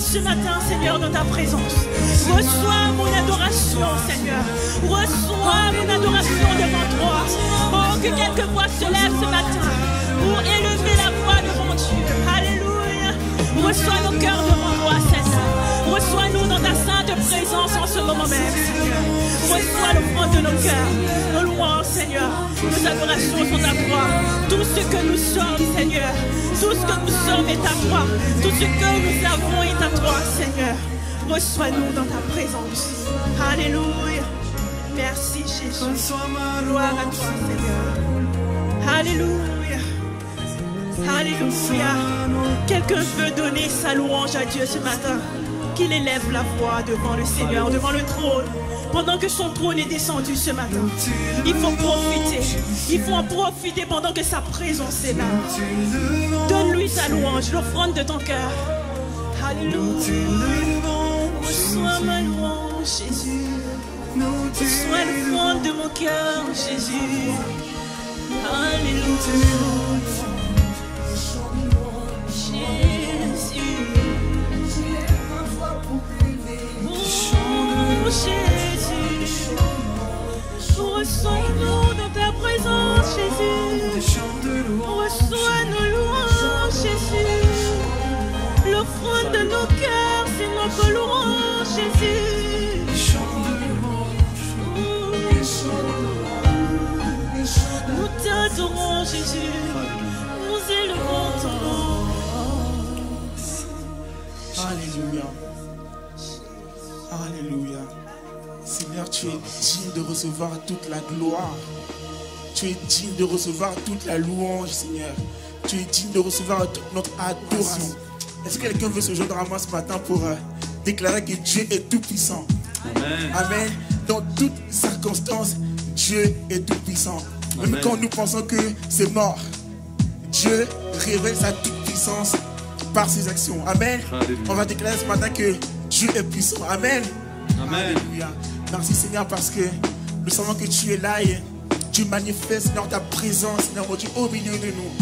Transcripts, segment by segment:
ce matin, Seigneur, dans ta présence. Reçois mon adoration, Seigneur. Reçois mon adoration devant toi. Oh, que quelques voix se lèvent ce matin pour élever la voix devant Dieu. Alléluia. Reçois nos cœurs devant toi, Seigneur. Reçois-nous dans ta sainte présence en ce moment même, Seigneur. Reçois l'offrande de nos cœurs, nos louanges, Seigneur. Nos adorations sont à toi. Tout ce que nous sommes, Seigneur. Tout ce que nous sommes est à toi. Tout ce que nous avons est à toi, Seigneur. Reçois-nous dans ta présence. Alléluia. Merci, Jésus. Gloire à toi, Seigneur. Alléluia. Alléluia. Quelqu'un veut donner sa louange à Dieu ce matin. Qu'il élève la voix devant le Seigneur, devant le trône. Pendant que son trône est descendu ce matin. Il faut profiter. Il faut en profiter pendant que sa présence est là. Donne-lui sa louange, l'offrande de ton cœur. Alléluia. Reçois ma louange, Jésus. Reçois l'offrande de mon cœur, Jésus. Alléluia. Jésus, reçois-nous dans ta présence, Jésus. Reçois nos louanges, Jésus. L'offrande de nos cœurs, c'est notre louange, Jésus. Nous t'adorons, Jésus. Nous élevons ton nom. Alléluia. Alléluia. Seigneur, tu es digne de recevoir toute la gloire. Tu es digne de recevoir toute la louange, Seigneur. Tu es digne de recevoir toute notre adoration. Est-ce que quelqu'un veut se joindre à moi ce matin pour déclarer que Dieu est tout puissant? Amen. Amen. Dans toutes circonstances, Dieu est tout puissant. Même Amen. Quand nous pensons que c'est mort, Dieu révèle sa toute puissance par ses actions. Amen. Alléluia. On va déclarer ce matin que Dieu est puissant. Amen. Amen. Alléluia. Merci Seigneur parce que nous savons que tu es là et tu manifestes Seigneur ta présence Seigneur mon Dieu au milieu de nous.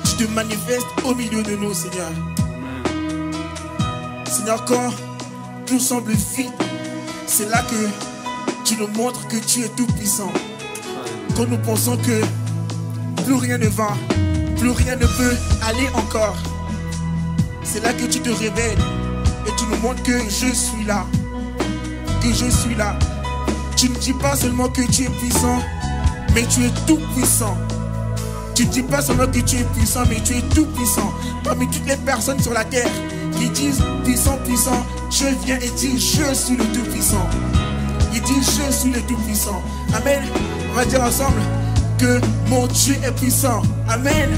Tu te manifestes au milieu de nous Seigneur. Amen. Seigneur, quand tout semble vide, c'est là que tu nous montres que tu es tout puissant. Amen. Quand nous pensons que plus rien ne va, plus rien ne peut aller encore, c'est là que tu te révèles et tu nous montres que je suis là. Que je suis là. Tu ne dis pas seulement que tu es puissant, mais tu es tout puissant. Tu ne dis pas seulement que tu es puissant, mais tu es tout puissant. Parmi toutes les personnes sur la terre qui disent puissant, puissant, Dieu vient et dit je suis le tout puissant. Il dit je suis le tout puissant. Amen. On va dire ensemble que mon Dieu est puissant. Amen.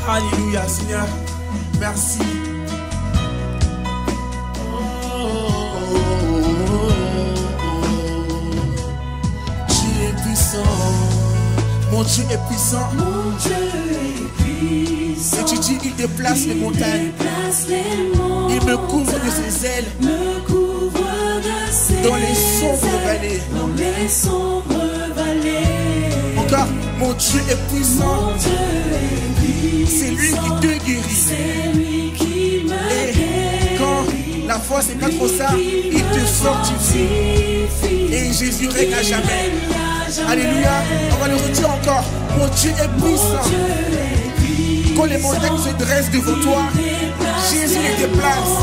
Alléluia Seigneur. Merci. Mon Dieu est puissant. Mon Dieu est puissant. Et tu dis il déplace les montagnes. Il me couvre de ses ailes. Dans les sombres vallées. Dans les sombres vallées. Encore, mon Dieu est puissant. Mon Dieu est puissant. C'est lui qui te guérit. C'est lui qui me guérit. Quand la foi c'est pas trop ça, il te fortifie. Et Jésus règne à jamais. Alléluia. On va le redire encore. Mon Dieu est puissant. Quand les montagnes se dressent devant toi, Jésus les déplace.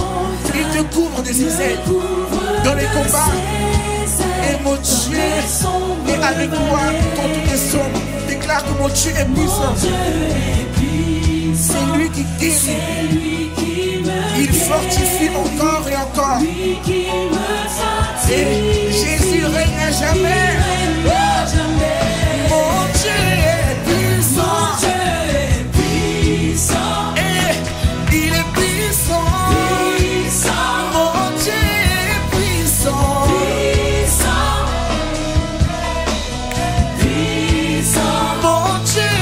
Il te couvre de ses ailes. Dans les combats. Et mon Dieu est avec toi quand tout est sombre. Déclare que mon Dieu est puissant. C'est lui qui guérit. Il fortifie encore et encore. Et Jésus règne à jamais. Mon Dieu est puissant. Et il est puissant. Mon Dieu est puissant. Mon Dieu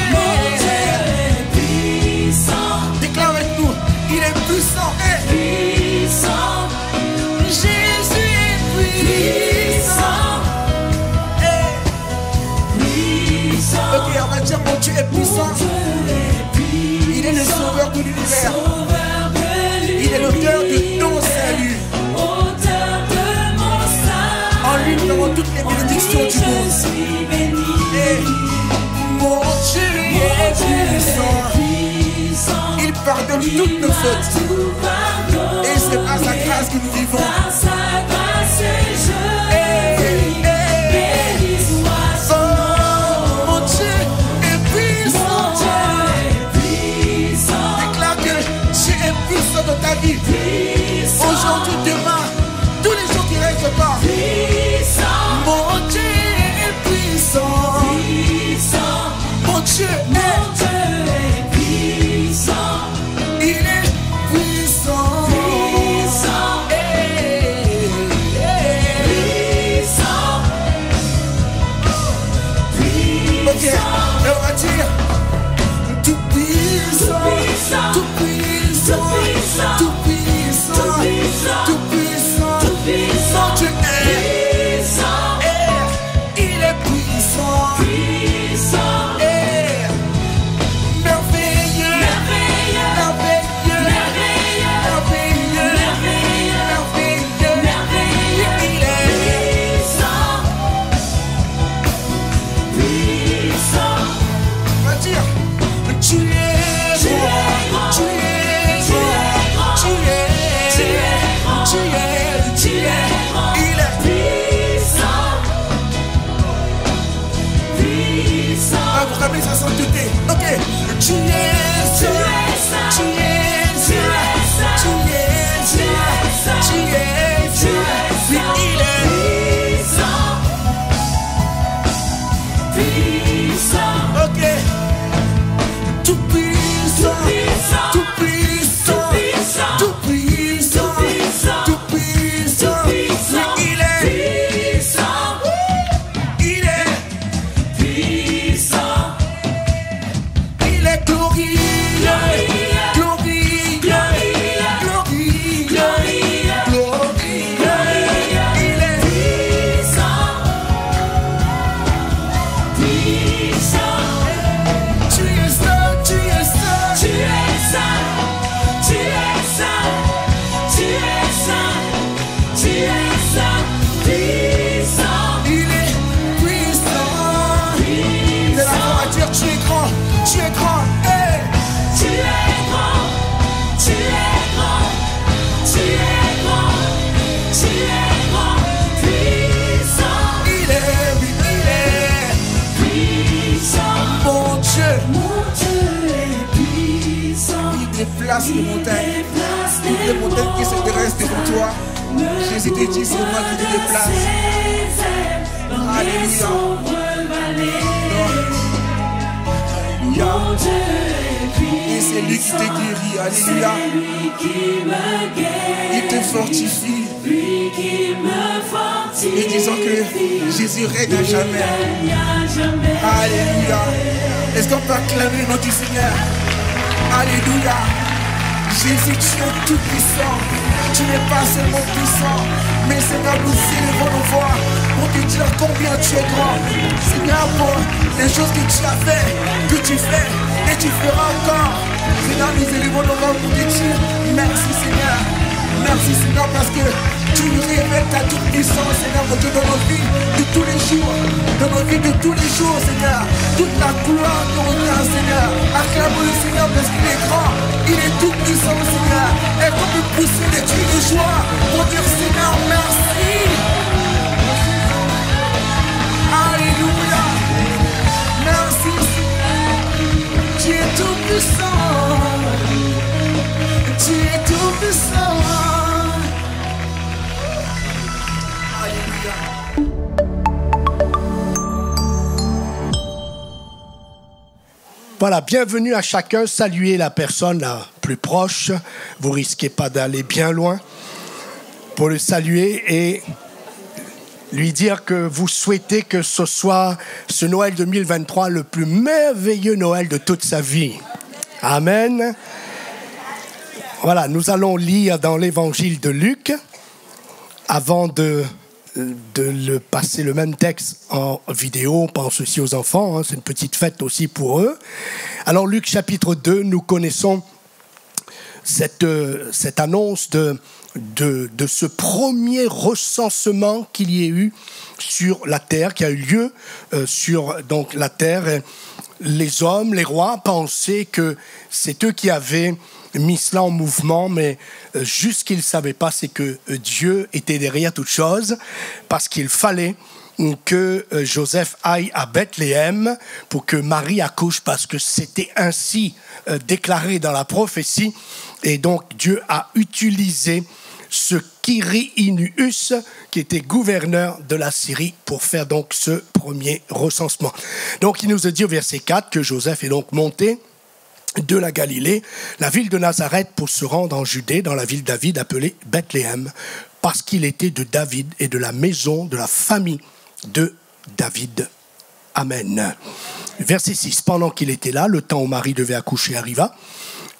est puissant. Déclare avec nous, il est puissant. Jésus est puissant. Ok, on va dire mon Dieu est puissant. Il est le sauveur de l'univers. Il est pardonne toutes nos fautes. Et c'est par sa grâce que nous vivons. Mon Dieu est puissant. Déclare que Dieu est puissant dans ta vie. Aujourd'hui, demain, tous les jours qui restent pas. Mon Dieu est puissant. Mon Dieu est puissant. Il est puissant. Ok, on va dire tout puissant, tout puissant, tout puissant, tout puissant, mon Dieu est puissant. Il est puissant. Merveilleux, merveilleux, merveilleux, merveilleux, il est puissant. On va dire, tu es grand, tu es grand, tu es grand, il est puissant. Ah, vous rappelez sa sainteté. Ok, tu es Dieu, tu es Dieu, tu es Dieu, tu es Dieu. Oui, il est puissant. Ok, tout puissant, tout puissant, tout puissant, tout puissant. Oui, il est puissant. Il est puissant. Il est glorieux, glorieux, glorieux, glorieux, glorieux. Il est puissant, puissant. Tu es saint, tu es saint, tu es saint, tu es saint, tu es saint, tu es saint, puissant. Il est puissant. De la voix à dire tu es grand, tu es grand, hey. Tu es grand, tu es grand, tu es grand, tu es grand, puissant. Il est puissant. Mon Dieu est puissant. Il déplace les montagnes. Toutes les montagnes qui se dressent devant toi. Jésus te dit, c'est moi qui te déplace. Alléluia. Alléluia. Et c'est lui qui te guérit. Alléluia. Il te fortifie. Et disant que Jésus règne à jamais. Alléluia. Est-ce qu'on peut acclamer le nom du Seigneur? Alléluia. Jésus, tu es tout puissant. Tu n'es pas seulement puissant, mais Seigneur, nous élevons nos voix pour te dire combien tu es grand. Seigneur, pour les choses que tu as fait, que tu fais et tu feras encore. Seigneur, nous élevons nos voix pour te dire merci Seigneur. Merci Seigneur parce que tu nous révèles ta toute puissance, Seigneur, mon Dieu, dans nos vies de tous les jours. Dans nos vies de tous les jours, Seigneur. Toute la gloire te revient, Seigneur. Acclamons le Seigneur parce qu'il est grand. Il est tout puissant, Seigneur. Et qu'on peut pousser des cris de joie pour dire Seigneur, merci. Alléluia. Merci Seigneur. Tu es tout puissant. Tu es tout puissant. Alléluia. Voilà, bienvenue à chacun. Saluez la personne la plus proche. Vous risquez pas d'aller bien loin pour le saluer et lui dire que vous souhaitez que ce soit ce Noël 2023 le plus merveilleux Noël de toute sa vie. Amen. Voilà, nous allons lire dans l'évangile de Luc avant de le passer le même texte en vidéo. On pense aussi aux enfants, hein, c'est une petite fête aussi pour eux. Alors Luc chapitre 2, nous connaissons cette annonce de ce premier recensement qu'il y ait eu sur la terre, qui a eu lieu sur donc, la terre. les hommes, les rois pensaient que c'est eux qui avaient mis cela en mouvement, mais juste ce qu'ils ne savaient pas, c'est que Dieu était derrière toute chose, parce qu'il fallait que Joseph aille à Bethléem pour que Marie accouche, parce que c'était ainsi déclaré dans la prophétie. Et donc Dieu a utilisé ce Quirinius, qui était gouverneur de la Syrie, pour faire donc ce premier recensement. Donc il nous a dit au verset 4 que Joseph est donc monté de la Galilée, la ville de Nazareth, pour se rendre en Judée, dans la ville de David appelée Bethléem, parce qu'il était de David et de la maison, de la famille de David. Amen. Verset 6. Pendant qu'il était là, le temps où Marie devait accoucher arriva.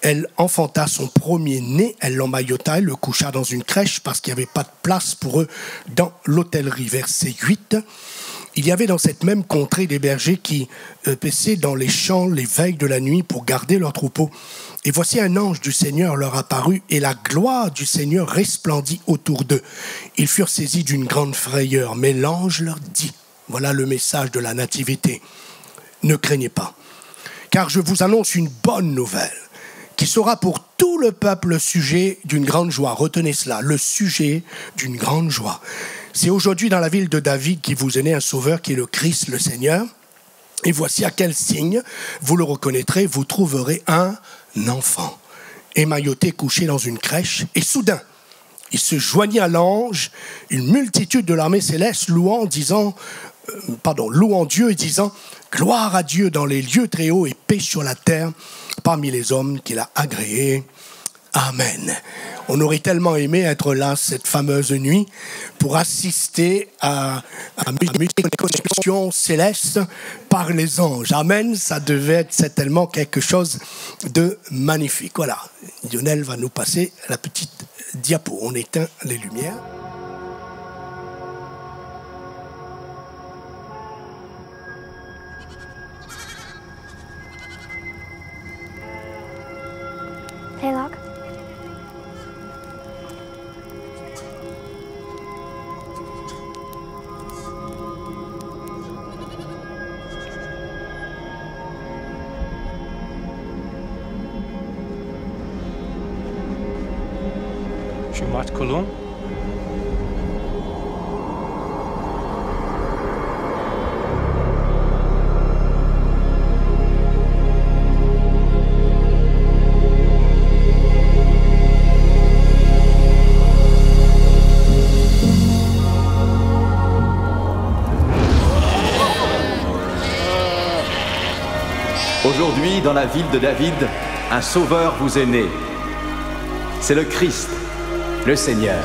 Elle enfanta son premier-né, elle l'emmaillota, elle le coucha dans une crèche parce qu'il n'y avait pas de place pour eux dans l'hôtellerie. Verset 8. Il y avait dans cette même contrée des bergers qui paissaient dans les champs les veilles de la nuit pour garder leurs troupeaux. Et voici un ange du Seigneur leur apparut, et la gloire du Seigneur resplendit autour d'eux. Ils furent saisis d'une grande frayeur, mais l'ange leur dit, voilà le message de la nativité, ne craignez pas, car je vous annonce une bonne nouvelle, qui sera pour tout le peuple le sujet d'une grande joie. Retenez cela, le sujet d'une grande joie. C'est aujourd'hui dans la ville de David qui vous est né un sauveur qui est le Christ, le Seigneur. Et voici à quel signe vous le reconnaîtrez, vous trouverez un enfant émailloté couché dans une crèche. Et soudain, il se joignit à l'ange, une multitude de l'armée céleste louant Dieu et disant « Gloire à Dieu dans les lieux très hauts et paix sur la terre parmi les hommes qu'il a agréés. » Amen. On aurait tellement aimé être là cette fameuse nuit pour assister à une connexion céleste par les anges. Amen. Ça devait être certainement quelque chose de magnifique. Voilà. Lionel va nous passer la petite diapo. On éteint les lumières. Hey, Locke. Je suis Matt Colomb. Aujourd'hui, dans la ville de David, un sauveur vous est né. C'est le Christ, le Seigneur.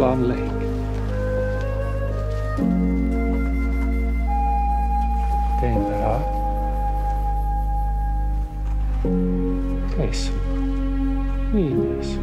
Salam Lake. Denver'a. Eso. Mira eso.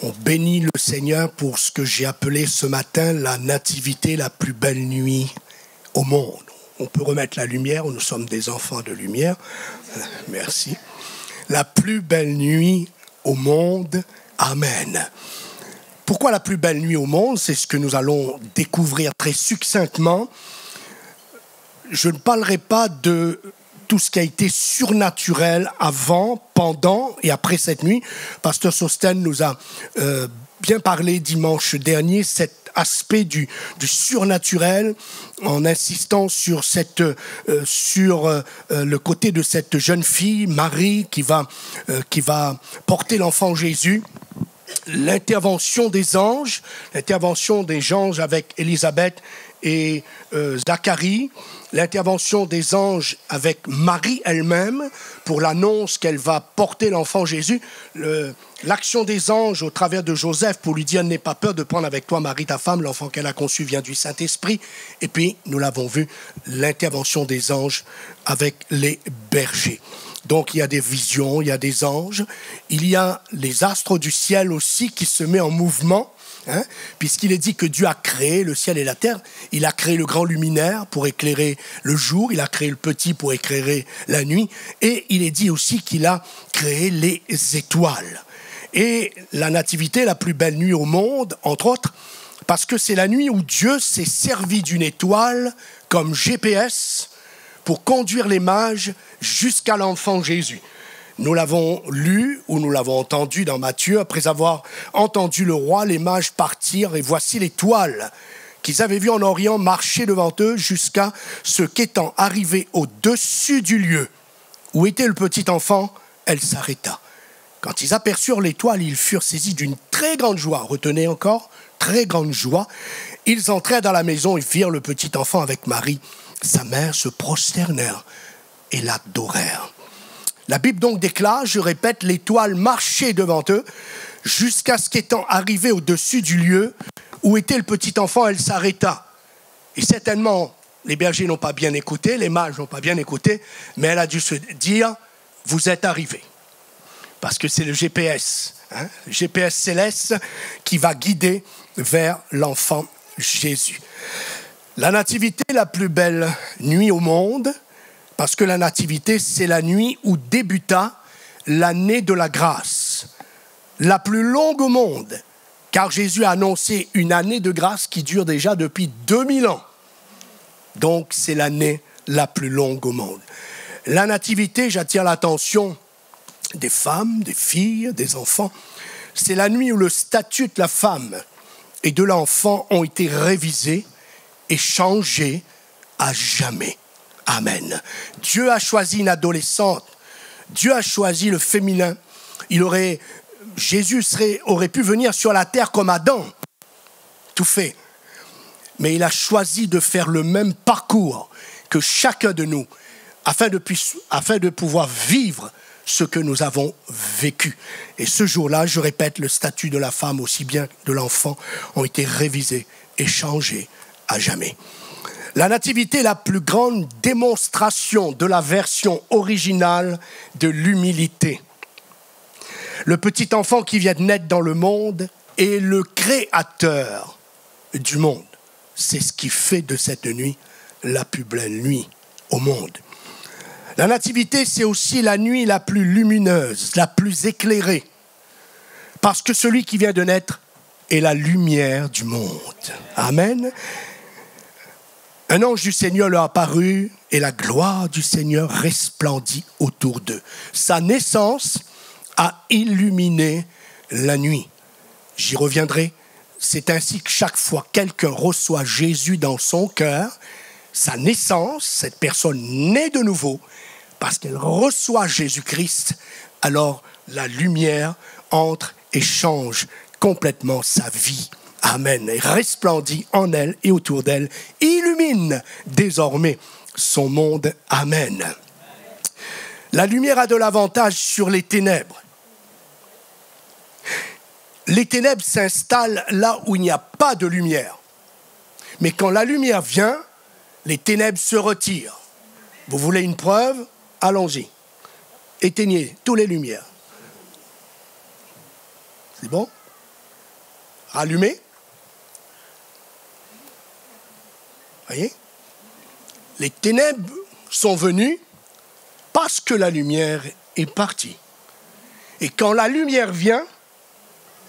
On bénit le Seigneur pour ce que j'ai appelé ce matin la nativité, la plus belle nuit au monde. On peut remettre la lumière, nous sommes des enfants de lumière. Merci. La plus belle nuit au monde. Amen. Pourquoi la plus belle nuit au monde? C'est ce que nous allons découvrir très succinctement. je ne parlerai pas de tout ce qui a été surnaturel avant, pendant et après cette nuit. Pasteur Sosten nous a bien parlé dimanche dernier, cet aspect du surnaturel, en insistant sur le côté de cette jeune fille, Marie, qui va porter l'enfant Jésus. L'intervention des anges avec Élisabeth et Zacharie, l'intervention des anges avec Marie elle-même pour l'annonce qu'elle va porter l'enfant Jésus, l'action des anges au travers de Joseph pour lui dire « N'aie pas peur de prendre avec toi Marie ta femme, l'enfant qu'elle a conçu vient du Saint-Esprit ». Et puis, nous l'avons vu, l'intervention des anges avec les bergers. Donc, il y a des visions, il y a des anges, il y a les astres du ciel aussi qui se mettent en mouvement, hein, puisqu'il est dit que Dieu a créé le ciel et la terre. Il a créé le grand luminaire pour éclairer le jour, il a créé le petit pour éclairer la nuit, et il est dit aussi qu'il a créé les étoiles. Et la nativité, la plus belle nuit au monde, entre autres, parce que c'est la nuit où Dieu s'est servi d'une étoile comme GPS pour conduire les mages jusqu'à l'enfant Jésus. Nous l'avons lu ou nous l'avons entendu dans Matthieu. Après avoir entendu le roi, les mages partirent et voici l'étoile qu'ils avaient vue en Orient marcher devant eux jusqu'à ce qu'étant arrivée au-dessus du lieu où était le petit enfant, elle s'arrêta. Quand ils aperçurent l'étoile, ils furent saisis d'une très grande joie. Retenez encore, très grande joie. Ils entrèrent dans la maison et virent le petit enfant avec Marie. Sa mère se prosternèrent et l'adorèrent. La Bible donc déclare, je répète, l'étoile marchait devant eux jusqu'à ce qu'étant arrivée au-dessus du lieu où était le petit enfant, elle s'arrêta. Et certainement, les bergers n'ont pas bien écouté, les mages n'ont pas bien écouté, mais elle a dû se dire, vous êtes arrivés. Parce que c'est le GPS, hein, le GPS céleste qui va guider vers l'enfant Jésus. La nativité, la plus belle nuit au monde, parce que la nativité, c'est la nuit où débuta l'année de la grâce, la plus longue au monde, car Jésus a annoncé une année de grâce qui dure déjà depuis 2000 ans. Donc, c'est l'année la plus longue au monde. La nativité, j'attire l'attention des femmes, des filles, des enfants. C'est la nuit où le statut de la femme et de l'enfant ont été révisés et changés à jamais. Amen. Dieu a choisi une adolescente. Dieu a choisi le féminin. Jésus aurait pu venir sur la terre comme Adam. Tout fait. Mais il a choisi de faire le même parcours que chacun de nous afin de pouvoir vivre ce que nous avons vécu. Et ce jour-là, je répète, le statut de la femme aussi bien que de l'enfant ont été révisés et changés à jamais. La nativité est la plus grande démonstration de la version originale de l'humilité. Le petit enfant qui vient de naître dans le monde est le créateur du monde. C'est ce qui fait de cette nuit la plus belle nuit au monde. La nativité, c'est aussi la nuit la plus lumineuse, la plus éclairée, parce que celui qui vient de naître est la lumière du monde. Amen. Un ange du Seigneur leur apparut et la gloire du Seigneur resplendit autour d'eux. Sa naissance a illuminé la nuit. J'y reviendrai. C'est ainsi que chaque fois quelqu'un reçoit Jésus dans son cœur, sa naissance, cette personne naît de nouveau, parce qu'elle reçoit Jésus-Christ, alors la lumière entre et change complètement sa vie. Amen. Et resplendit en elle et autour d'elle, illumine désormais son monde. Amen. La lumière a de l'avantage sur les ténèbres. Les ténèbres s'installent là où il n'y a pas de lumière. Mais quand la lumière vient, les ténèbres se retirent. Vous voulez une preuve? Allons-y. Éteignez toutes les lumières. C'est bon? Rallumez. Voyez? Les ténèbres sont venues parce que la lumière est partie. Et quand la lumière vient,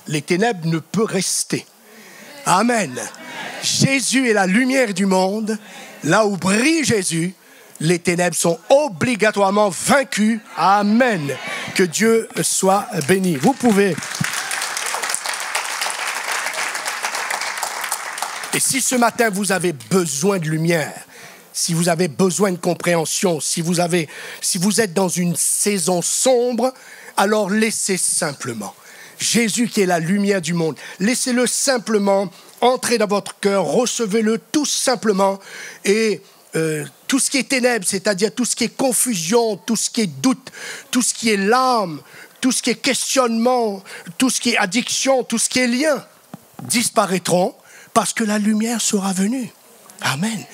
les ténèbres ne peuvent rester. Amen. Jésus est la lumière du monde Là où brille Jésus, les ténèbres sont obligatoirement vaincues. Amen. Que Dieu soit béni. Vous pouvez... Et si ce matin vous avez besoin de lumière, si vous avez besoin de compréhension, si vous êtes dans une saison sombre, alors laissez simplement Jésus qui est la lumière du monde. Laissez-le simplement entrer dans votre cœur, recevez-le tout simplement. Et tout ce qui est ténèbres, c'est-à-dire tout ce qui est confusion, tout ce qui est doute, tout ce qui est larmes, tout ce qui est questionnement, tout ce qui est addiction, tout ce qui est lien, disparaîtront parce que la lumière sera venue. Amen.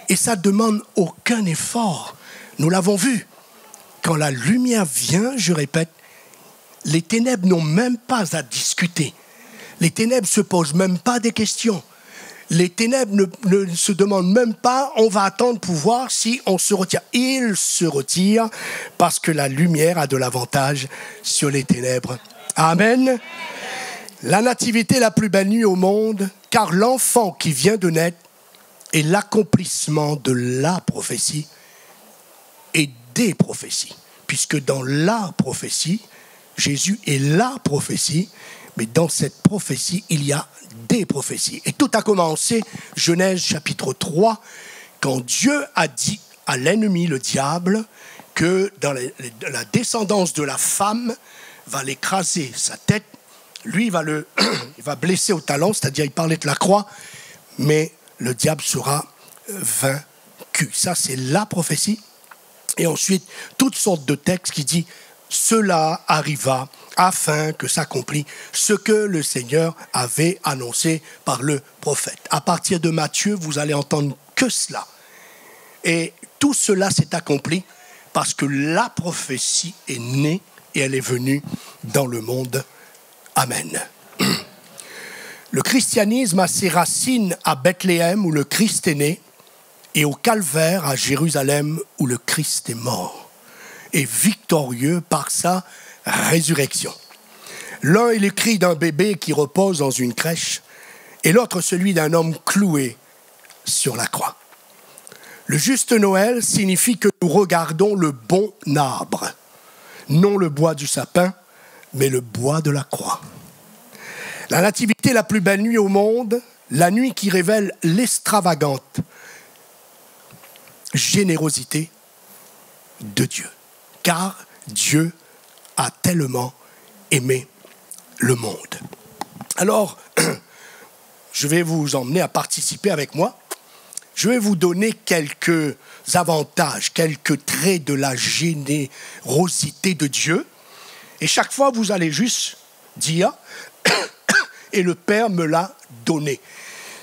Et ça ne demande aucun effort. Nous l'avons vu. Quand la lumière vient, je répète, les ténèbres n'ont même pas à discuter. Les ténèbres ne se posent même pas des questions. Les ténèbres ne se demandent même pas, on va attendre pour voir si on se retire. Ils se retirent parce que la lumière a de l'avantage sur les ténèbres. Amen. La nativité la plus belle nuit au monde, car l'enfant qui vient de naître est l'accomplissement de la prophétie et des prophéties. Puisque dans la prophétie, Jésus est la prophétie, mais dans cette prophétie, il y a des prophéties. Et tout a commencé, Genèse chapitre 3, quand Dieu a dit à l'ennemi, le diable, que dans la descendance de la femme va l'écraser sa tête. Lui, il va blesser au talon, c'est-à-dire il parlait de la croix, mais le diable sera vaincu. Ça, c'est la prophétie. Et ensuite, toutes sortes de textes qui disent « Cela arriva afin que s'accomplit ce que le Seigneur avait annoncé par le prophète. » À partir de Matthieu, vous allez entendre que cela. Et tout cela s'est accompli parce que la prophétie est née et elle est venue dans le monde. Amen. Le christianisme a ses racines à Bethléem où le Christ est né et au Calvaire à Jérusalem où le Christ est mort et victorieux par sa résurrection. L'un est le cri d'un bébé qui repose dans une crèche et l'autre celui d'un homme cloué sur la croix. Le juste Noël signifie que nous regardons le bon arbre, non le bois du sapin, mais le bois de la croix. La nativité la plus belle nuit au monde, la nuit qui révèle l'extravagante générosité de Dieu. Car Dieu a tellement aimé le monde. Alors, je vais vous emmener à participer avec moi. Je vais vous donner quelques avantages, quelques traits de la générosité de Dieu. Et chaque fois, vous allez juste dire « et le Père me l'a donné ».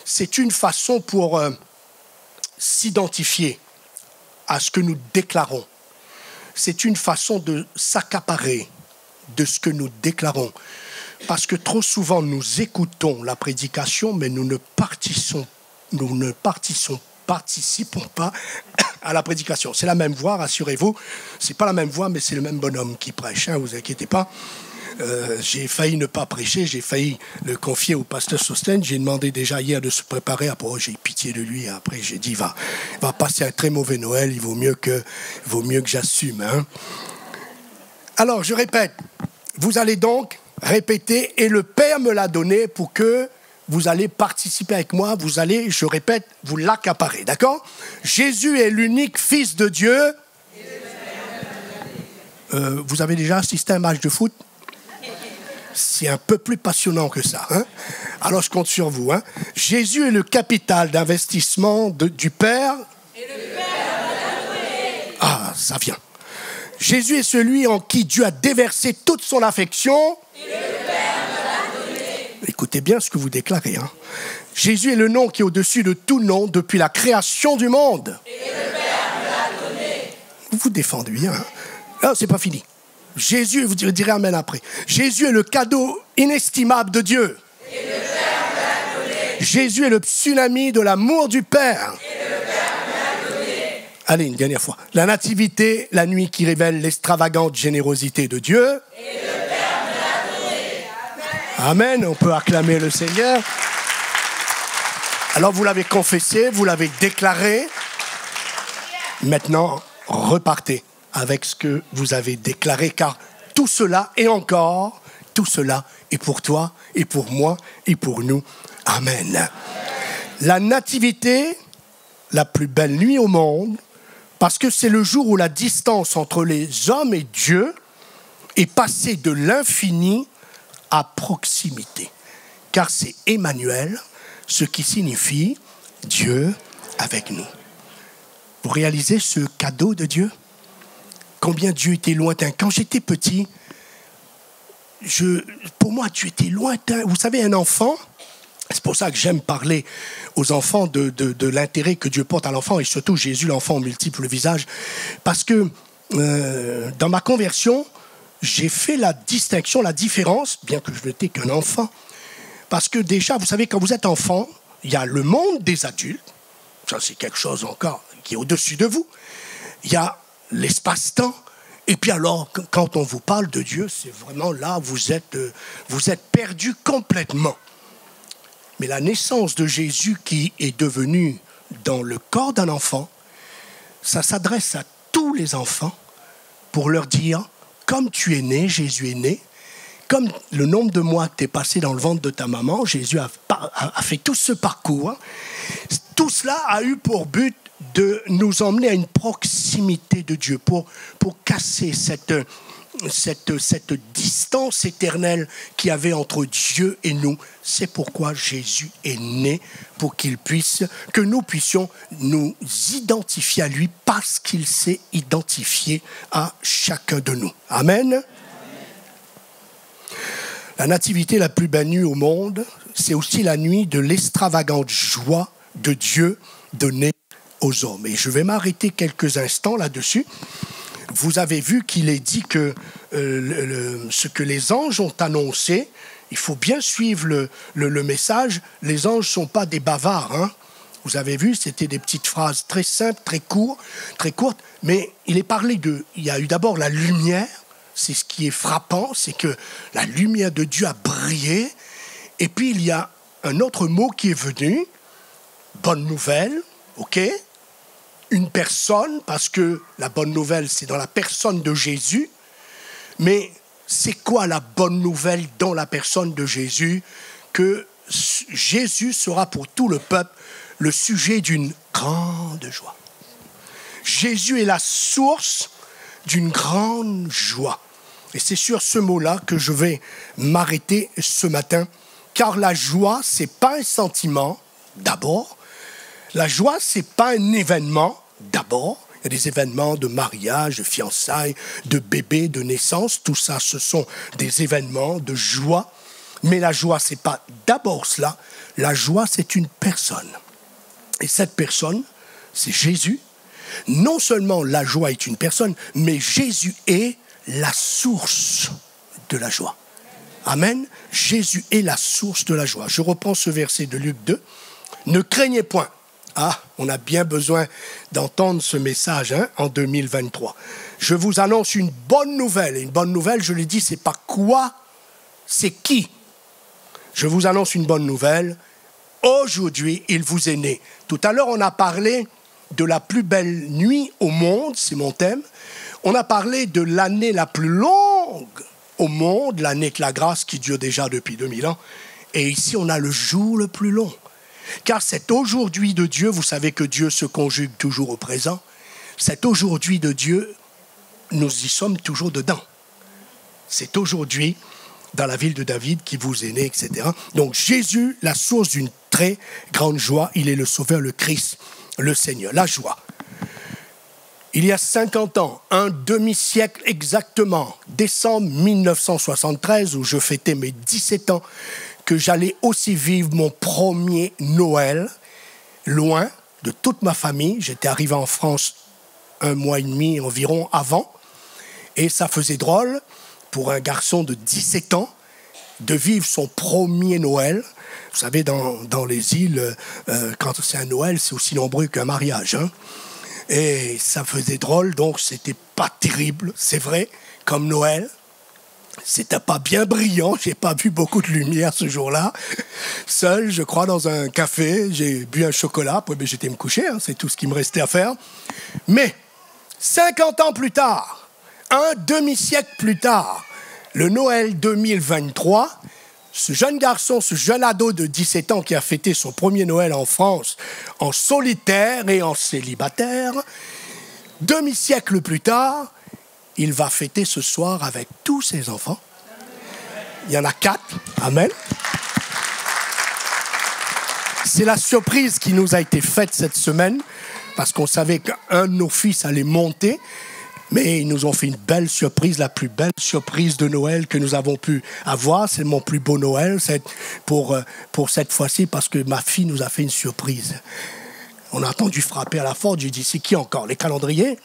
C'est une façon pour s'identifier à ce que nous déclarons. C'est une façon de s'accaparer de ce que nous déclarons. Parce que trop souvent, nous écoutons la prédication, mais nous ne participons pas à la prédication. C'est la même voix, rassurez-vous. C'est pas la même voix, mais c'est le même bonhomme qui prêche. Hein, vous inquiétez pas. J'ai failli ne pas prêcher, j'ai failli le confier au pasteur Sosten. J'ai demandé déjà hier de se préparer. Après, j'ai eu pitié de lui. Après, j'ai dit, il va passer un très mauvais Noël. Il vaut mieux que j'assume. Hein. Alors, je répète. Vous allez donc répéter, et le Père me l'a donné pour que vous allez participer avec moi. Vous allez, je répète, vous l'accaparer. D'accord ? Jésus est l'unique Fils de Dieu. Vous avez déjà assisté à un match de foot ? C'est un peu plus passionnant que ça. Hein? Alors, je compte sur vous. Hein? Jésus est le capital d'investissement du Père. Et le Père l'a donné. Ah, ça vient. Jésus est celui en qui Dieu a déversé toute son affection. Et le Père l'a donné. Écoutez bien ce que vous déclarez. Hein? Jésus est le nom qui est au-dessus de tout nom depuis la création du monde. Et le Père l'a donné. Vous vous défendez bien. Hein? Ah, c'est pas fini. Jésus, vous direz amen après. Jésus est le cadeau inestimable de Dieu. Et le Père l'a donné. Jésus est le tsunami de l'amour du Père. Et le Père l'a donné. Allez, une dernière fois. La nativité, la nuit qui révèle l'extravagante générosité de Dieu. Et le Père l'a donné. Amen. On peut acclamer le Seigneur. Alors vous l'avez confessé, vous l'avez déclaré. Maintenant, repartez avec ce que vous avez déclaré, car tout cela et encore, tout cela est pour toi et pour moi et pour nous. Amen. La nativité, la plus belle nuit au monde, parce que c'est le jour où la distance entre les hommes et Dieu est passée de l'infini à proximité. Car c'est Emmanuel, ce qui signifie Dieu avec nous. Vous réalisez ce cadeau de Dieu? Combien Dieu était lointain. Quand j'étais petit, pour moi, Dieu était lointain. Vous savez, un enfant, c'est pour ça que j'aime parler aux enfants de l'intérêt que Dieu porte à l'enfant, et surtout Jésus, l'enfant aux multiples visages. Parce que dans ma conversion, j'ai fait la distinction, la différence, bien que je n'étais qu'un enfant. Parce que déjà, vous savez, quand vous êtes enfant, il y a le monde des adultes. Ça, c'est quelque chose encore qui est au-dessus de vous. Il y a l'espace-temps. Et puis alors, quand on vous parle de Dieu, c'est vraiment là, vous êtes perdu complètement. Mais la naissance de Jésus qui est devenu dans le corps d'un enfant, ça s'adresse à tous les enfants pour leur dire, comme tu es né, Jésus est né, comme le nombre de mois que tu es passé dans le ventre de ta maman, Jésus a fait tout ce parcours. Tout cela a eu pour but de nous emmener à une proximité de Dieu, pour casser cette distance éternelle qu'il y avait entre Dieu et nous. C'est pourquoi Jésus est né, pour que nous puissions nous identifier à lui, parce qu'il s'est identifié à chacun de nous. Amen. La nativité la plus belle nuit au monde, c'est aussi la nuit de l'extravagante joie de Dieu donnée aux hommes. Et je vais m'arrêter quelques instants là-dessus. Vous avez vu qu'il est dit que ce que les anges ont annoncé, il faut bien suivre le message. Les anges ne sont pas des bavards. Hein. Vous avez vu, c'était des petites phrases très simples, très courtes. Mais il y a eu d'abord la lumière. C'est ce qui est frappant, c'est que la lumière de Dieu a brillé. Et puis il y a un autre mot qui est venu, bonne nouvelle, ok ? Une personne, parce que la bonne nouvelle, c'est dans la personne de Jésus. Mais c'est quoi la bonne nouvelle dans la personne de Jésus? Que Jésus sera pour tout le peuple le sujet d'une grande joie. Jésus est la source d'une grande joie. Et c'est sur ce mot-là que je vais m'arrêter ce matin, car la joie, ce n'est pas un sentiment, d'abord. La joie, ce n'est pas un événement, d'abord. Il y a des événements de mariage, de fiançailles, de bébé, de naissance. Tout ça, ce sont des événements de joie. Mais la joie, ce n'est pas d'abord cela. La joie, c'est une personne. Et cette personne, c'est Jésus. Non seulement la joie est une personne, mais Jésus est la source de la joie. Amen. Jésus est la source de la joie. Je reprends ce verset de Luc 2. Ne craignez point. Ah, on a bien besoin d'entendre ce message en 2023. Je vous annonce une bonne nouvelle. Et une bonne nouvelle, je l'ai dit, c'est pas quoi, c'est qui. Je vous annonce une bonne nouvelle. Aujourd'hui, il vous est né. Tout à l'heure, on a parlé de la plus belle nuit au monde, c'est mon thème. On a parlé de l'année la plus longue au monde, l'année de la grâce qui dure déjà depuis 2000 ans. Et ici, on a le jour le plus long. Car cet aujourd'hui de Dieu, vous savez que Dieu se conjugue toujours au présent. Cet aujourd'hui de Dieu, nous y sommes toujours dedans. C'est aujourd'hui, dans la ville de David, qui vous est né, etc. Donc Jésus, la source d'une très grande joie, il est le Sauveur, le Christ, le Seigneur, la joie. Il y a 50 ans, un demi-siècle exactement, décembre 1973, où je fêtais mes 17 ans, que j'allais aussi vivre mon premier Noël, loin de toute ma famille. J'étais arrivé en France 1 mois et demi environ avant, et ça faisait drôle pour un garçon de 17 ans de vivre son premier Noël. Vous savez, dans les îles, quand c'est un Noël, c'est aussi nombreux qu'un mariage, hein. Et ça faisait drôle, donc c'était pas terrible, c'est vrai, comme Noël. C'était pas bien brillant, j'ai pas vu beaucoup de lumière ce jour-là. Seul, je crois, dans un café, j'ai bu un chocolat, puis j'étais me coucher, hein, c'est tout ce qui me restait à faire. Mais 50 ans plus tard, un demi-siècle plus tard, le Noël 2023, ce jeune garçon, ce jeune ado de 17 ans qui a fêté son premier Noël en France en solitaire et en célibataire, demi-siècle plus tard, il va fêter ce soir avec tous ses enfants. Il y en a 4. Amen. C'est la surprise qui nous a été faite cette semaine, parce qu'on savait qu'un de nos fils allait monter, mais ils nous ont fait une belle surprise, la plus belle surprise de Noël que nous avons pu avoir. C'est mon plus beau Noël pour cette fois-ci, parce que ma fille nous a fait une surprise. On a entendu frapper à la porte, j'ai dit, c'est qui encore? Les calendriers?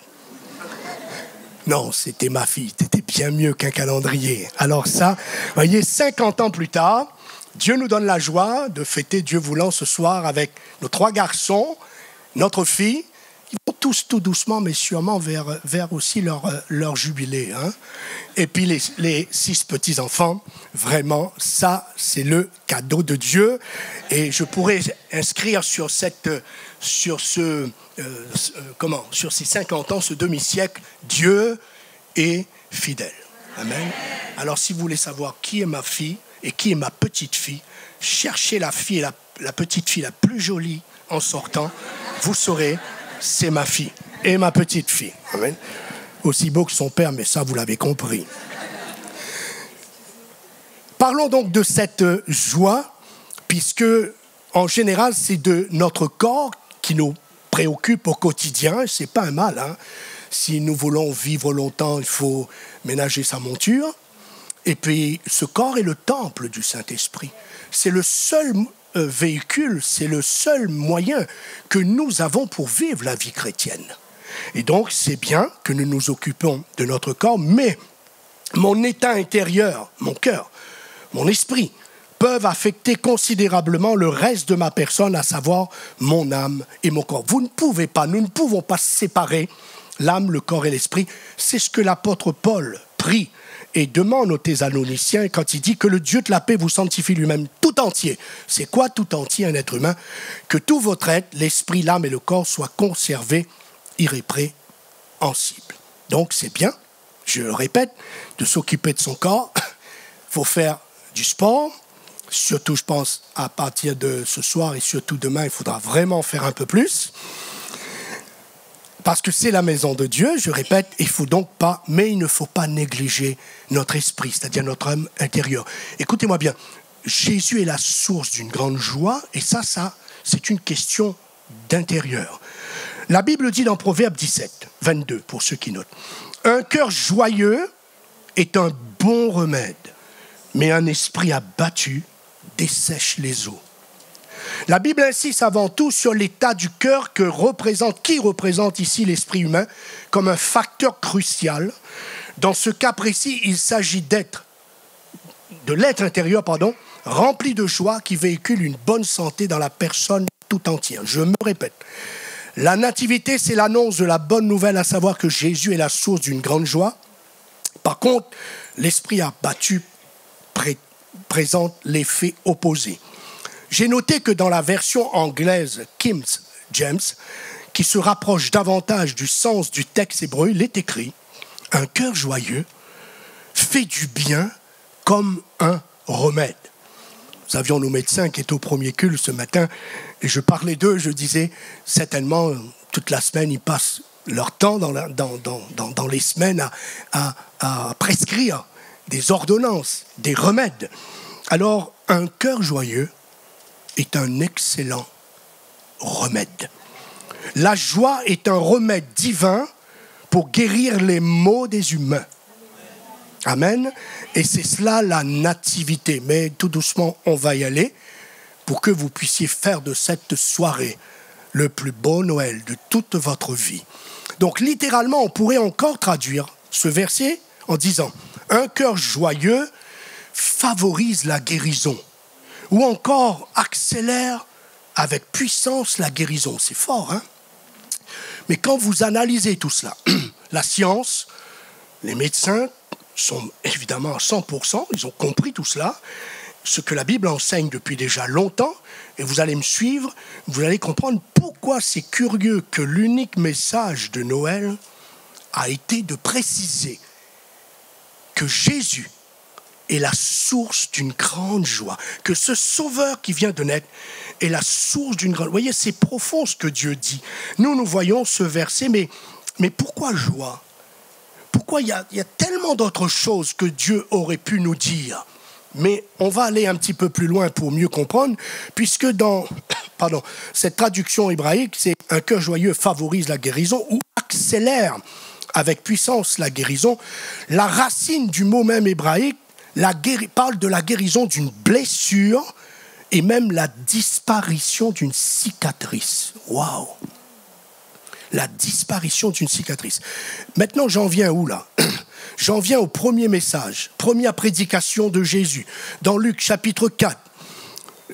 Non, c'était ma fille, c'était bien mieux qu'un calendrier. Alors ça, vous voyez, 50 ans plus tard, Dieu nous donne la joie de fêter, Dieu voulant, ce soir avec nos 3 garçons, notre fille. Ils vont tous tout doucement, mais sûrement vers aussi leur jubilé. Hein. Et puis les 6 petits-enfants, vraiment, ça, c'est le cadeau de Dieu. Et je pourrais inscrire sur ces 50 ans, ce demi-siècle, Dieu est fidèle. Amen. Alors, si vous voulez savoir qui est ma fille et qui est ma petite-fille, cherchez la fille et la petite-fille la plus jolie en sortant, vous saurez, c'est ma fille et ma petite-fille. Amen. Aussi beau que son père, mais ça, vous l'avez compris. Parlons donc de cette joie, puisque, en général, c'est de notre corps qui nous préoccupe au quotidien. C'est pas un mal. Hein. Si nous voulons vivre longtemps, il faut ménager sa monture. Et puis, ce corps est le temple du Saint-Esprit. C'est le seul véhicule, c'est le seul moyen que nous avons pour vivre la vie chrétienne. Et donc, c'est bien que nous nous occupons de notre corps, mais mon état intérieur, mon cœur, mon esprit, peuvent affecter considérablement le reste de ma personne, à savoir mon âme et mon corps. Nous ne pouvons pas séparer l'âme, le corps et l'esprit. C'est ce que l'apôtre Paul prie et demande aux Thessaloniciens quand il dit que le Dieu de la paix vous sanctifie lui-même tout entier. C'est quoi tout entier, un être humain? Que tout votre être, l'esprit, l'âme et le corps soient conservés irrépréhensibles. Donc c'est bien, je le répète, de s'occuper de son corps. Il faut faire du sport. Surtout, je pense, à partir de ce soir et surtout demain, il faudra vraiment faire un peu plus. Parce que c'est la maison de Dieu, je répète, mais il ne faut pas négliger notre esprit, c'est-à-dire notre âme intérieure. Écoutez-moi bien, Jésus est la source d'une grande joie, et ça, c'est une question d'intérieur. La Bible dit dans Proverbe 17, 22, pour ceux qui notent, « Un cœur joyeux est un bon remède, mais un esprit abattu dessèche les eaux. » La Bible insiste avant tout sur l'état du cœur qui représente ici l'esprit humain comme un facteur crucial. Dans ce cas précis, il s'agit de l'être intérieur, rempli de joie qui véhicule une bonne santé dans la personne tout entière. Je me répète, la nativité, c'est l'annonce de la bonne nouvelle, à savoir que Jésus est la source d'une grande joie. Par contre, l'esprit abattu présente l'effet opposé. J'ai noté que dans la version anglaise King James, qui se rapproche davantage du sens du texte hébreu, il est écrit « Un cœur joyeux fait du bien comme un remède ». Nous avions nos médecins qui étaient au premier culte ce matin, et je parlais d'eux, je disais, certainement, toute la semaine, ils passent leur temps dans les semaines à prescrire des ordonnances, des remèdes. Alors, un cœur joyeux est un excellent remède. La joie est un remède divin pour guérir les maux des humains. Amen. Et c'est cela la nativité. Mais tout doucement, on va y aller pour que vous puissiez faire de cette soirée le plus beau Noël de toute votre vie. Donc littéralement, on pourrait encore traduire ce verset en disant « Un cœur joyeux favorise la guérison » ou encore accélère avec puissance la guérison. C'est fort, hein? Mais quand vous analysez tout cela, la science, les médecins sont évidemment à 100%, ils ont compris tout cela, ce que la Bible enseigne depuis déjà longtemps, et vous allez me suivre, vous allez comprendre pourquoi c'est curieux que l'unique message de Noël a été de préciser que Jésus est la source d'une grande joie, que ce Sauveur qui vient de naître est la source d'une grande... Vous voyez, c'est profond ce que Dieu dit. Nous voyons ce verset, mais pourquoi joie? Pourquoi il y a tellement d'autres choses que Dieu aurait pu nous dire? Mais on va aller un petit peu plus loin pour mieux comprendre, puisque dans cette traduction hébraïque, c'est « un cœur joyeux favorise la guérison » ou « accélère avec puissance la guérison ». La racine du mot même hébraïque parle de la guérison d'une blessure et même la disparition d'une cicatrice. Waouh! La disparition d'une cicatrice. Maintenant, j'en viens où là? J'en viens au premier message, première prédication de Jésus, dans Luc chapitre 4,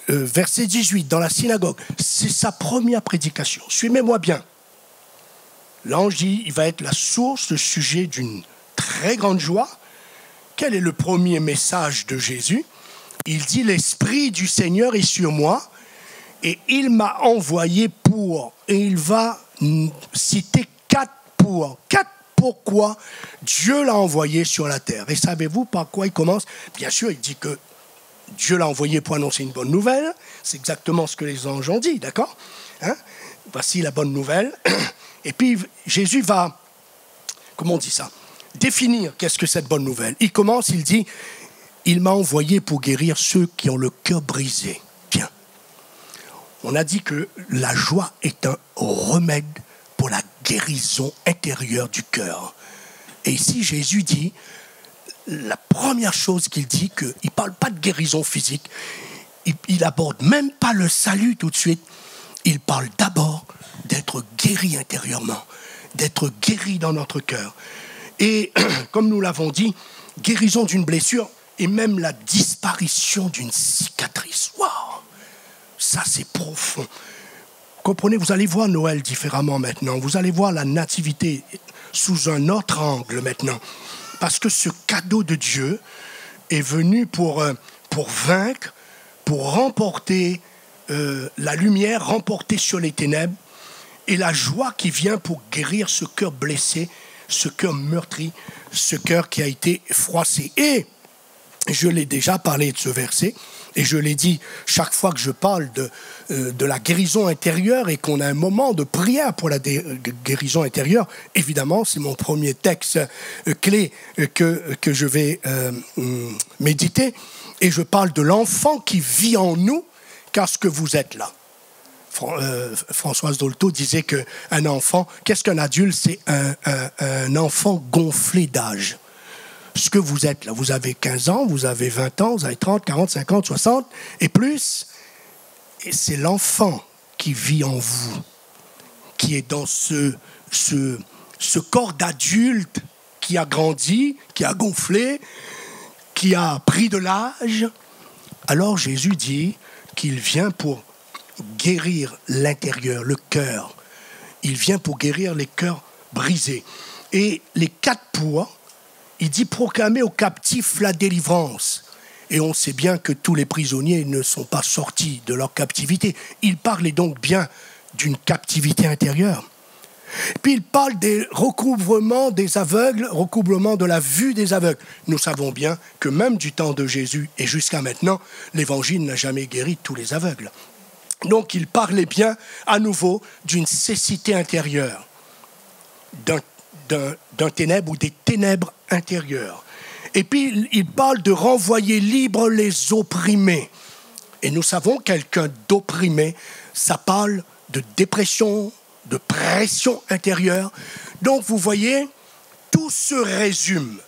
verset 18, dans la synagogue. C'est sa première prédication. Suivez-moi bien. L'ange dit, il va être la source, le sujet d'une très grande joie. Quel est le premier message de Jésus? Il dit, l'Esprit du Seigneur est sur moi et il m'a envoyé pour... Et il va citer 4 pour. 4 pourquoi Dieu l'a envoyé sur la terre. Et savez-vous par quoi il commence? Bien sûr, il dit que Dieu l'a envoyé pour annoncer une bonne nouvelle. C'est exactement ce que les anges ont dit, d'accord? Voici la bonne nouvelle. Et puis, Jésus va, comment on dit ça? Définir qu'est-ce que cette bonne nouvelle. Il commence, il dit, il m'a envoyé pour guérir ceux qui ont le cœur brisé. Bien. On a dit que la joie est un remède pour la guérison intérieure du cœur. Et ici, Jésus dit, la première chose qu'il dit, qu'il ne parle pas de guérison physique, il n'aborde même pas le salut tout de suite, il parle d'abord d'être guéri intérieurement, d'être guéri dans notre cœur. Et comme nous l'avons dit, guérison d'une blessure et même la disparition d'une cicatrice. Waouh! Ça, c'est profond. Comprenez, vous allez voir Noël différemment maintenant. Vous allez voir la nativité sous un autre angle maintenant. Parce que ce cadeau de Dieu est venu pour vaincre, pour remporter la lumière, remporter sur les ténèbres, et la joie qui vient pour guérir ce cœur blessé, ce cœur meurtri, ce cœur qui a été froissé. Et je l'ai déjà parlé de ce verset, et je l'ai dit chaque fois que je parle de la guérison intérieure et qu'on a un moment de prière pour la guérison intérieure. Évidemment, c'est mon premier texte clé que je vais méditer. Et je parle de l'enfant qui vit en nous, car ce que vous êtes là. Françoise Dolto disait qu'un enfant, qu'est-ce qu'un adulte? C'est un enfant gonflé d'âge. Ce que vous êtes là, vous avez 15 ans, vous avez 20 ans, vous avez 30, 40, 50, 60 et plus. Et c'est l'enfant qui vit en vous, qui est dans ce corps d'adulte qui a grandi, qui a gonflé, qui a pris de l'âge. Alors Jésus dit qu'il vient pour guérir l'intérieur, le cœur. Il vient pour guérir les cœurs brisés. Et les 4 poids, il dit proclamer aux captifs la délivrance. Et on sait bien que tous les prisonniers ne sont pas sortis de leur captivité. Il parlait donc bien d'une captivité intérieure. Puis il parle des recouvrements des aveugles, recouvrement de la vue des aveugles. Nous savons bien que même du temps de Jésus et jusqu'à maintenant, l'Évangile n'a jamais guéri tous les aveugles. Donc il parlait bien à nouveau d'une cécité intérieure, d'un ténèbre ou des ténèbres intérieures. Et puis il parle de renvoyer libres les opprimés. Et nous savons quelqu'un d'opprimé, ça parle de dépression, de pression intérieure. Donc vous voyez, tout se résume,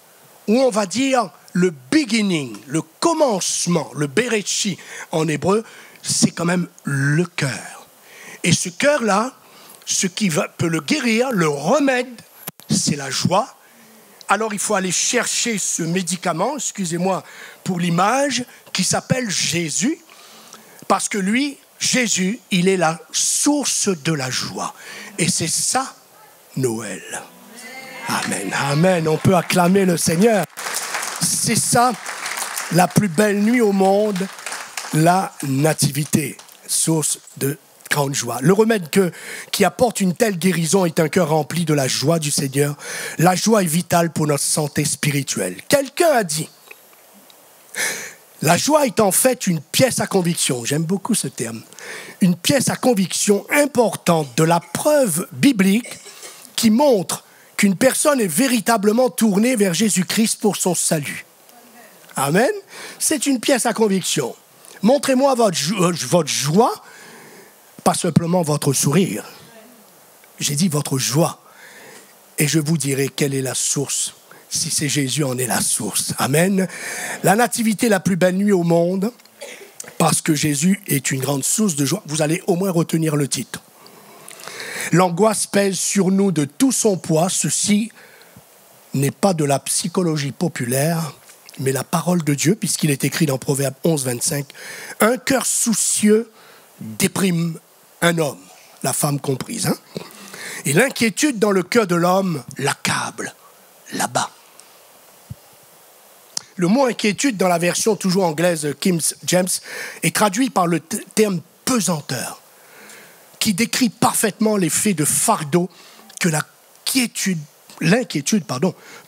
ou on va dire le beginning, le commencement, le berechi en hébreu, c'est quand même le cœur. Et ce cœur-là, ce qui peut le guérir, le remède, c'est la joie. Alors il faut aller chercher ce médicament, excusez-moi pour l'image, qui s'appelle Jésus, parce que lui, Jésus, il est la source de la joie. Et c'est ça, Noël. Amen, amen. On peut acclamer le Seigneur. C'est ça, la plus belle nuit au monde, la nativité, source de grande joie. Le remède qui apporte une telle guérison est un cœur rempli de la joie du Seigneur. La joie est vitale pour notre santé spirituelle. Quelqu'un a dit, la joie est en fait une pièce à conviction. J'aime beaucoup ce terme. Une pièce à conviction importante de la preuve biblique qui montre qu'une personne est véritablement tournée vers Jésus-Christ pour son salut. Amen. C'est une pièce à conviction. Montrez-moi votre joie, pas simplement votre sourire. J'ai dit votre joie. Et je vous dirai quelle est la source. Si c'est Jésus, en est la source. Amen. La nativité, la plus belle nuit au monde, parce que Jésus est une grande source de joie. Vous allez au moins retenir le titre. L'angoisse pèse sur nous de tout son poids. Ceci n'est pas de la psychologie populaire, mais la parole de Dieu, puisqu'il est écrit dans Proverbe 11, 25. Un cœur soucieux déprime un homme, la femme comprise. Hein? Et l'inquiétude dans le cœur de l'homme l'accable, là-bas. Le mot inquiétude dans la version toujours anglaise King James est traduit par le terme pesanteur, qui décrit parfaitement l'effet de fardeau que l'inquiétude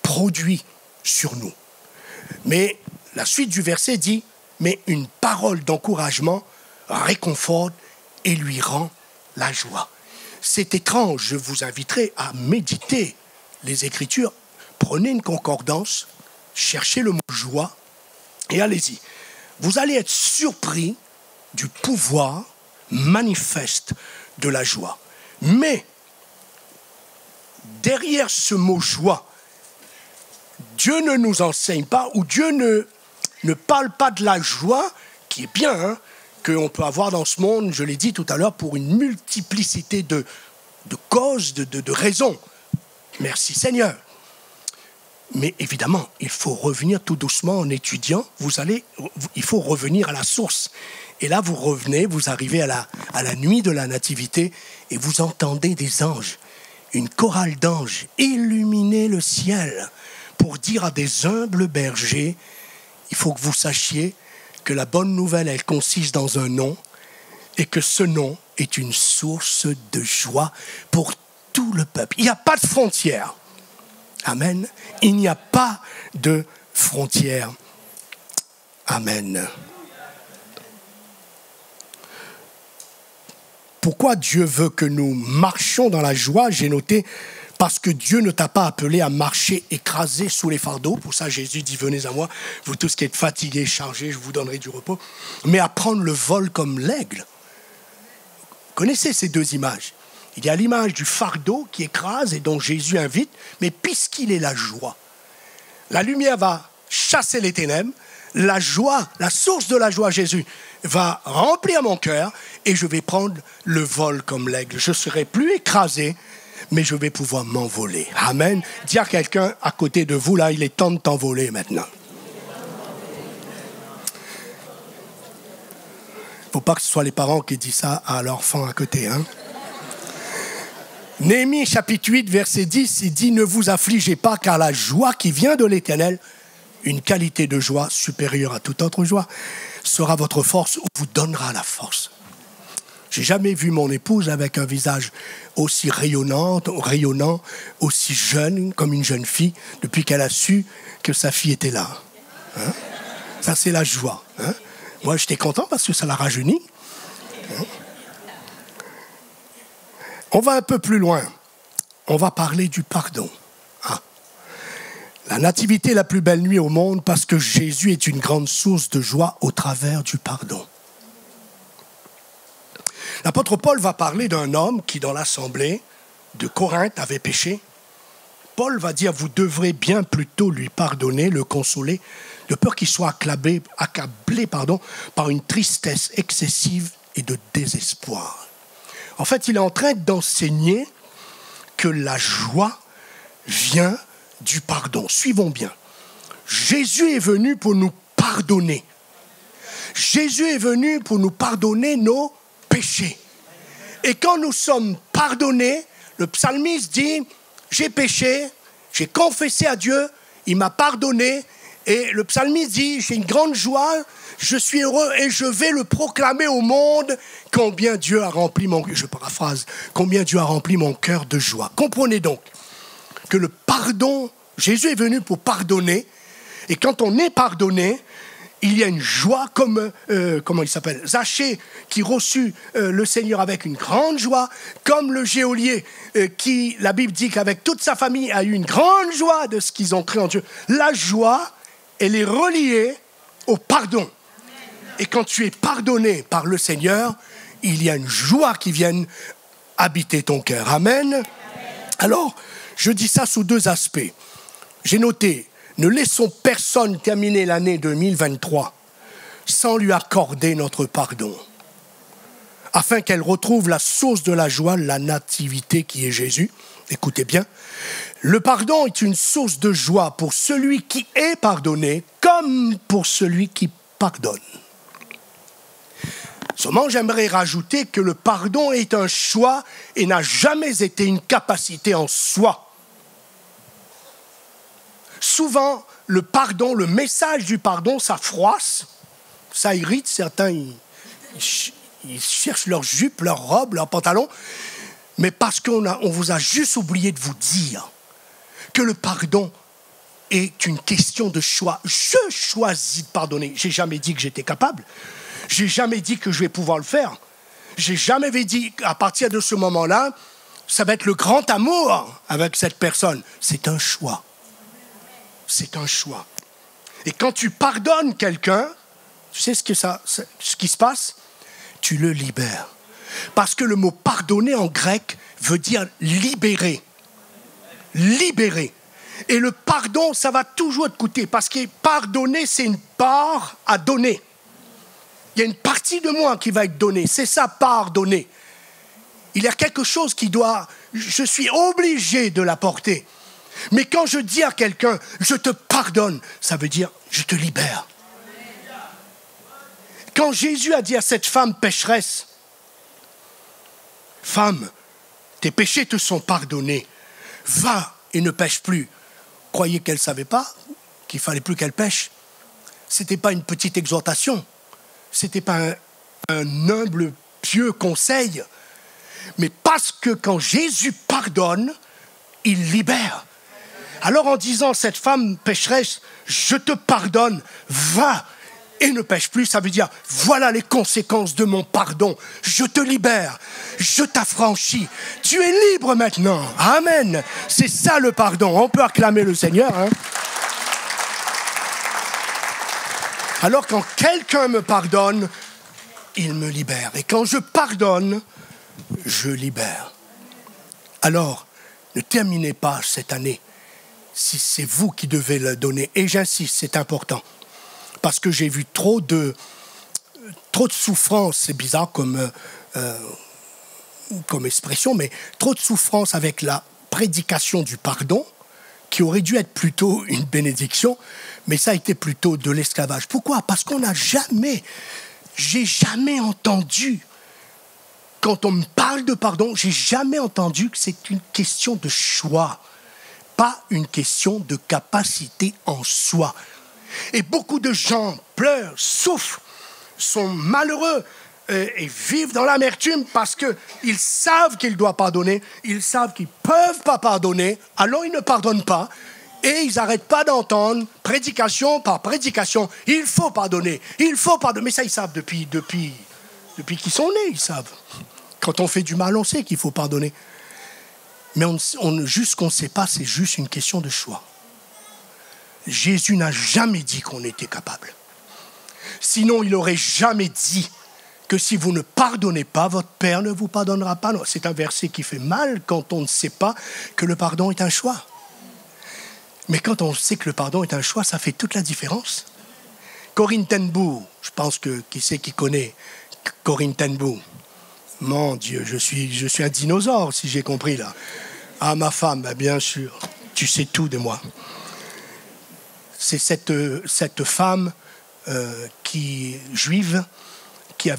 produit sur nous. Mais la suite du verset dit, mais une parole d'encouragement réconforte et lui rend la joie. C'est étrange, je vous inviterai à méditer les Écritures. Prenez une concordance, cherchez le mot joie et allez-y. Vous allez être surpris du pouvoir manifeste de la joie. Mais derrière ce mot joie, Dieu ne nous enseigne pas, ou Dieu ne parle pas de la joie, qui est bien, hein, qu'on peut avoir dans ce monde, je l'ai dit tout à l'heure, pour une multiplicité de causes, de raisons. Merci Seigneur. Mais évidemment, il faut revenir tout doucement en étudiant. Il faut revenir à la source. Et là, vous revenez, vous arrivez à la nuit de la nativité et vous entendez des anges, une chorale d'anges illuminer le ciel pour dire à des humbles bergers, il faut que vous sachiez que la bonne nouvelle, elle consiste dans un nom et que ce nom est une source de joie pour tout le peuple. Il n'y a pas de frontières. Amen. Il n'y a pas de frontières. Amen. Pourquoi Dieu veut que nous marchions dans la joie? J'ai noté, parce que Dieu ne t'a pas appelé à marcher écrasé sous les fardeaux. Pour ça, Jésus dit, venez à moi, vous tous qui êtes fatigués, chargés, je vous donnerai du repos. Mais à prendre le vol comme l'aigle. Vous connaissez ces deux images? Il y a l'image du fardeau qui écrase et dont Jésus invite, mais puisqu'il est la joie, la lumière va chasser les ténèbres, la joie, la source de la joie, Jésus, va remplir mon cœur et je vais prendre le vol comme l'aigle. Je ne serai plus écrasé, mais je vais pouvoir m'envoler. Amen. Dis à quelqu'un à côté de vous, là, il est temps de t'envoler maintenant. Il ne faut pas que ce soit les parents qui disent ça à leur enfant à côté, hein. Néhémie chapitre 8, verset 10, il dit « Ne vous affligez pas, car la joie qui vient de l'Éternel, une qualité de joie supérieure à toute autre joie, sera votre force ou vous donnera la force. » J'ai jamais vu mon épouse avec un visage aussi rayonnant, aussi jeune, comme une jeune fille, depuis qu'elle a su que sa fille était là. Hein? Ça, c'est la joie. Hein? Moi, j'étais content parce que ça l'a rajeuni. Hein? On va un peu plus loin. On va parler du pardon. Ah. La nativité est la plus belle nuit au monde parce que Jésus est une grande source de joie au travers du pardon. L'apôtre Paul va parler d'un homme qui, dans l'assemblée de Corinthe, avait péché. Paul va dire, vous devrez bien plutôt lui pardonner, le consoler, de peur qu'il soit accablé par une tristesse excessive et de désespoir. En fait, il est en train d'enseigner que la joie vient du pardon. Suivons bien. Jésus est venu pour nous pardonner. Jésus est venu pour nous pardonner nos péchés. Et quand nous sommes pardonnés, le psalmiste dit, j'ai péché, j'ai confessé à Dieu, il m'a pardonné Et le psalmiste dit, j'ai une grande joie, je suis heureux et je vais le proclamer au monde combien Dieu a rempli je paraphrase, combien Dieu a rempli mon cœur de joie. Comprenez donc que le pardon, Jésus est venu pour pardonner, et quand on est pardonné, il y a une joie comme, comment il s'appelle, Zachée, qui reçut le Seigneur avec une grande joie, comme le geôlier qui, la Bible dit qu'avec toute sa famille, a eu une grande joie de ce qu'ils ont cru en Dieu. La joie, elle est reliée au pardon. Et quand tu es pardonné par le Seigneur, il y a une joie qui vient habiter ton cœur. Amen. Alors, je dis ça sous deux aspects. J'ai noté, ne laissons personne terminer l'année 2023 sans lui accorder notre pardon, afin qu'elle retrouve la source de la joie, la nativité qui est Jésus. Écoutez bien, le pardon est une source de joie pour celui qui est pardonné comme pour celui qui pardonne. Seulement, j'aimerais rajouter que le pardon est un choix et n'a jamais été une capacité en soi. Souvent, le pardon, le message du pardon, ça froisse, ça irrite certains, ils cherchent leur jupe, leur robe, leur pantalon, mais parce qu'on vous a juste oublié de vous dire que le pardon est une question de choix. Je choisis de pardonner. J'ai jamais dit que j'étais capable. J'ai jamais dit que je vais pouvoir le faire. J'ai jamais dit qu'à partir de ce moment-là, ça va être le grand amour avec cette personne. C'est un choix. C'est un choix. Et quand tu pardonnes quelqu'un, tu sais ce qui se passe? Tu le libères. Parce que le mot pardonner en grec veut dire libérer. Libérer. Et le pardon, ça va toujours te coûter. Parce que pardonner, c'est une part à donner. Il y a une partie de moi qui va être donnée. C'est ça, pardonner. Il y a quelque chose qui doit... Je suis obligé de l'apporter. Mais quand je dis à quelqu'un, je te pardonne, ça veut dire, je te libère. Quand Jésus a dit à cette femme pécheresse, femme, tes péchés te sont pardonnés, va et ne pêche plus. Croyez qu'elle ne savait pas qu'il ne fallait plus qu'elle pêche. Ce n'était pas une petite exhortation, ce n'était pas un humble, pieux conseil, mais parce que quand Jésus pardonne, il libère. Alors en disant, cette femme pécheresse, je te pardonne, va et ne pêche plus, ça veut dire, voilà les conséquences de mon pardon. Je te libère, je t'affranchis, tu es libre maintenant. Amen. C'est ça le pardon. On peut acclamer le Seigneur. Hein? Alors quand quelqu'un me pardonne, il me libère. Et quand je pardonne, je libère. Alors, ne terminez pas cette année si c'est vous qui devez le donner. Et j'insiste, c'est important. Parce que j'ai vu trop de souffrance, c'est bizarre comme expression, mais trop de souffrance avec la prédication du pardon, qui aurait dû être plutôt une bénédiction, mais ça a été plutôt de l'esclavage. Pourquoi? Parce qu'on n'a jamais, j'ai jamais entendu, quand on me parle de pardon, j'ai jamais entendu que c'est une question de choix, pas une question de capacité en soi. Et beaucoup de gens pleurent, souffrent, sont malheureux et vivent dans l'amertume parce qu'ils savent qu'ils doivent pardonner, ils savent qu'ils ne peuvent pas pardonner, alors ils ne pardonnent pas et ils n'arrêtent pas d'entendre prédication par prédication. Il faut pardonner, mais ça ils savent depuis qu'ils sont nés, ils savent. Quand on fait du mal, on sait qu'il faut pardonner. Mais juste qu'on ne sait pas, c'est juste une question de choix. Jésus n'a jamais dit qu'on était capable. Sinon, il n'aurait jamais dit que si vous ne pardonnez pas, votre Père ne vous pardonnera pas. Non, c'est un verset qui fait mal quand on ne sait pas que le pardon est un choix. Mais quand on sait que le pardon est un choix, ça fait toute la différence. Corinne Ten Boom, je pense que qui c'est qui connaît Corinne Ten Boom? Mon Dieu, je suis un dinosaure, si j'ai compris là. Ah, ma femme, bien sûr, tu sais tout de moi. C'est cette femme juive qui a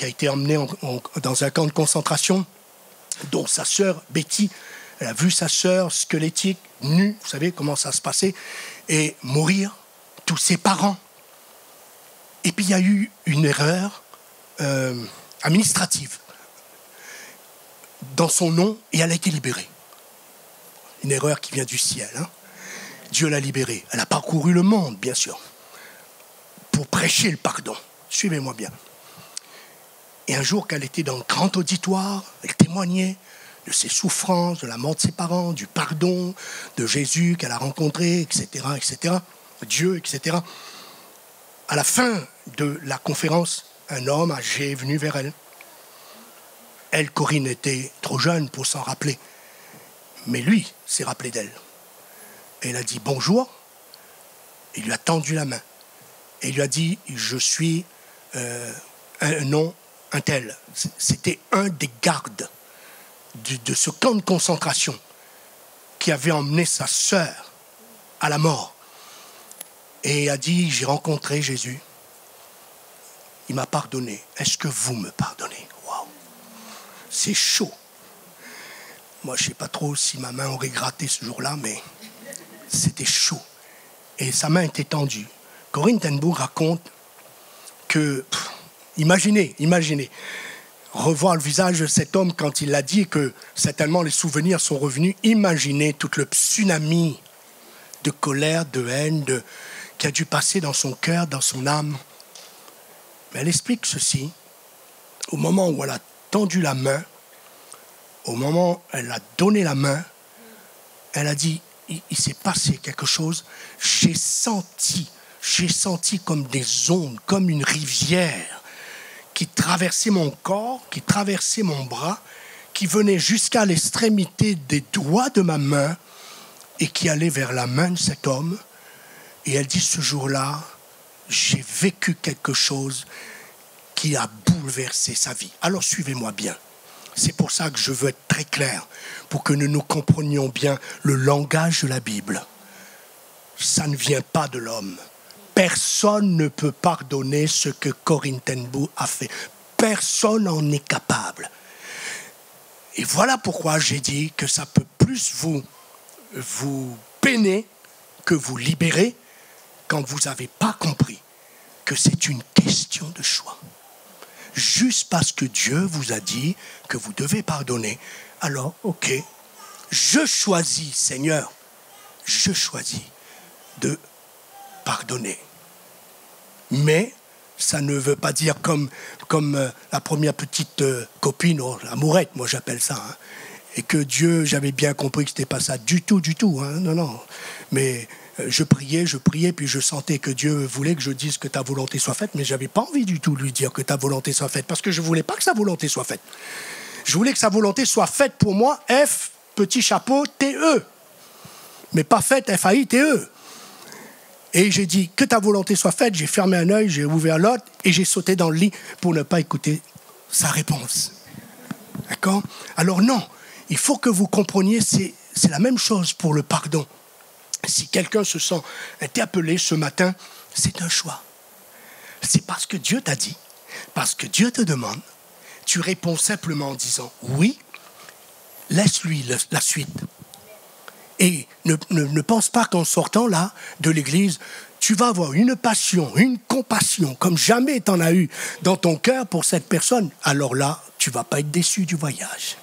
été emmenée dans un camp de concentration, dont sa sœur Betty, elle a vu sa sœur squelettique, nue, vous savez comment ça se passait, et mourir tous ses parents. Et puis il y a eu une erreur administrative dans son nom et elle a été libérée. Une erreur qui vient du ciel. Hein. Dieu l'a libérée. Elle a parcouru le monde, bien sûr, pour prêcher le pardon. Suivez-moi bien. Et un jour qu'elle était dans le grand auditoire, elle témoignait de ses souffrances, de la mort de ses parents, du pardon de Jésus qu'elle a rencontré, etc., etc., Dieu, etc. À la fin de la conférence, un homme âgé est venu vers elle. Elle, Corinne, était trop jeune pour s'en rappeler. Mais lui s'est rappelé d'elle. Et elle a dit bonjour. Il lui a tendu la main. Et il lui a dit, je suis un nom, un tel. C'était un des gardes de ce camp de concentration qui avait emmené sa sœur à la mort. Et il a dit, j'ai rencontré Jésus. Il m'a pardonné. Est-ce que vous me pardonnez? Waouh, c'est chaud. Moi, je ne sais pas trop si ma main aurait gratté ce jour-là, mais c'était chaud. Et sa main était tendue. Corinne ten Boom raconte que, imaginez, revoir le visage de cet homme quand il a dit que certainement les souvenirs sont revenus. Imaginez tout le tsunami de colère, de haine, qui a dû passer dans son cœur, dans son âme. Mais elle explique ceci. Au moment où elle a tendu la main, au moment où elle a donné la main, elle a dit, il s'est passé quelque chose. J'ai senti comme des ondes, comme une rivière qui traversait mon corps, qui traversait mon bras, qui venait jusqu'à l'extrémité des doigts de ma main et qui allait vers la main de cet homme. Et elle dit, ce jour-là, j'ai vécu quelque chose qui a bouleversé sa vie. Alors suivez-moi bien. C'est pour ça que je veux être très clair, pour que nous nous comprenions bien le langage de la Bible. Ça ne vient pas de l'homme. Personne ne peut pardonner ce que Corinne ten Boom a fait. Personne n'en est capable. Et voilà pourquoi j'ai dit que ça peut plus vous peiner que vous libérer quand vous n'avez pas compris que c'est une question de choix. Juste parce que Dieu vous a dit que vous devez pardonner. Alors, ok, je choisis, Seigneur, je choisis de pardonner. Mais ça ne veut pas dire comme la première petite copine, l'amourette, moi j'appelle ça, hein, et que Dieu, j'avais bien compris que ce n'était pas ça du tout, hein, non. Mais je priais, puis je sentais que Dieu voulait que je dise que ta volonté soit faite, mais je n'avais pas envie du tout de lui dire que ta volonté soit faite, parce que je ne voulais pas que sa volonté soit faite. Je voulais que sa volonté soit faite pour moi, F, petit chapeau, T-E, mais pas faite, F-A-I-T-E. Et j'ai dit que ta volonté soit faite, j'ai fermé un œil, j'ai ouvert l'autre, et j'ai sauté dans le lit pour ne pas écouter sa réponse. D'accord? Alors non, il faut que vous compreniez, c'est la même chose pour le pardon. Si quelqu'un se sent interpellé ce matin, c'est un choix. C'est parce que Dieu t'a dit, parce que Dieu te demande, tu réponds simplement en disant oui, laisse-lui la suite. Et ne pense pas qu'en sortant là de l'église, tu vas avoir une passion, une compassion, comme jamais tu en as eu dans ton cœur pour cette personne. Alors là, tu ne vas pas être déçu du voyage.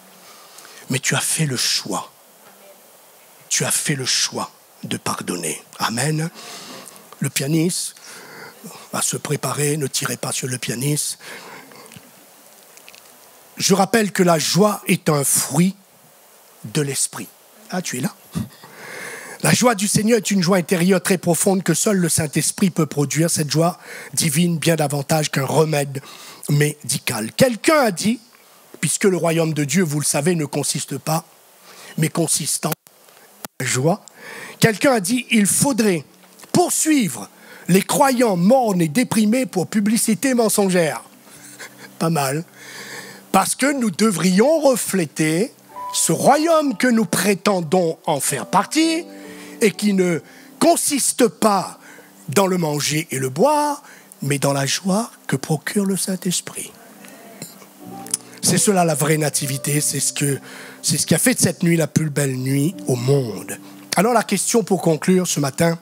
Mais tu as fait le choix. Tu as fait le choix de pardonner. Amen. Le pianiste va se préparer, ne tirez pas sur le pianiste. Je rappelle que la joie est un fruit de l'esprit. Ah, tu es là? La joie du Seigneur est une joie intérieure très profonde que seul le Saint-Esprit peut produire. Cette joie divine bien davantage qu'un remède médical. Quelqu'un a dit, puisque le royaume de Dieu, vous le savez, ne consiste pas, mais consiste en joie. Quelqu'un a dit, il faudrait poursuivre les croyants mornes et déprimés pour publicité mensongère. Pas mal. Parce que nous devrions refléter ce royaume que nous prétendons en faire partie et qui ne consiste pas dans le manger et le boire, mais dans la joie que procure le Saint-Esprit. C'est cela la vraie nativité, c'est ce qui a fait de cette nuit la plus belle nuit au monde. Alors la question pour conclure ce matin,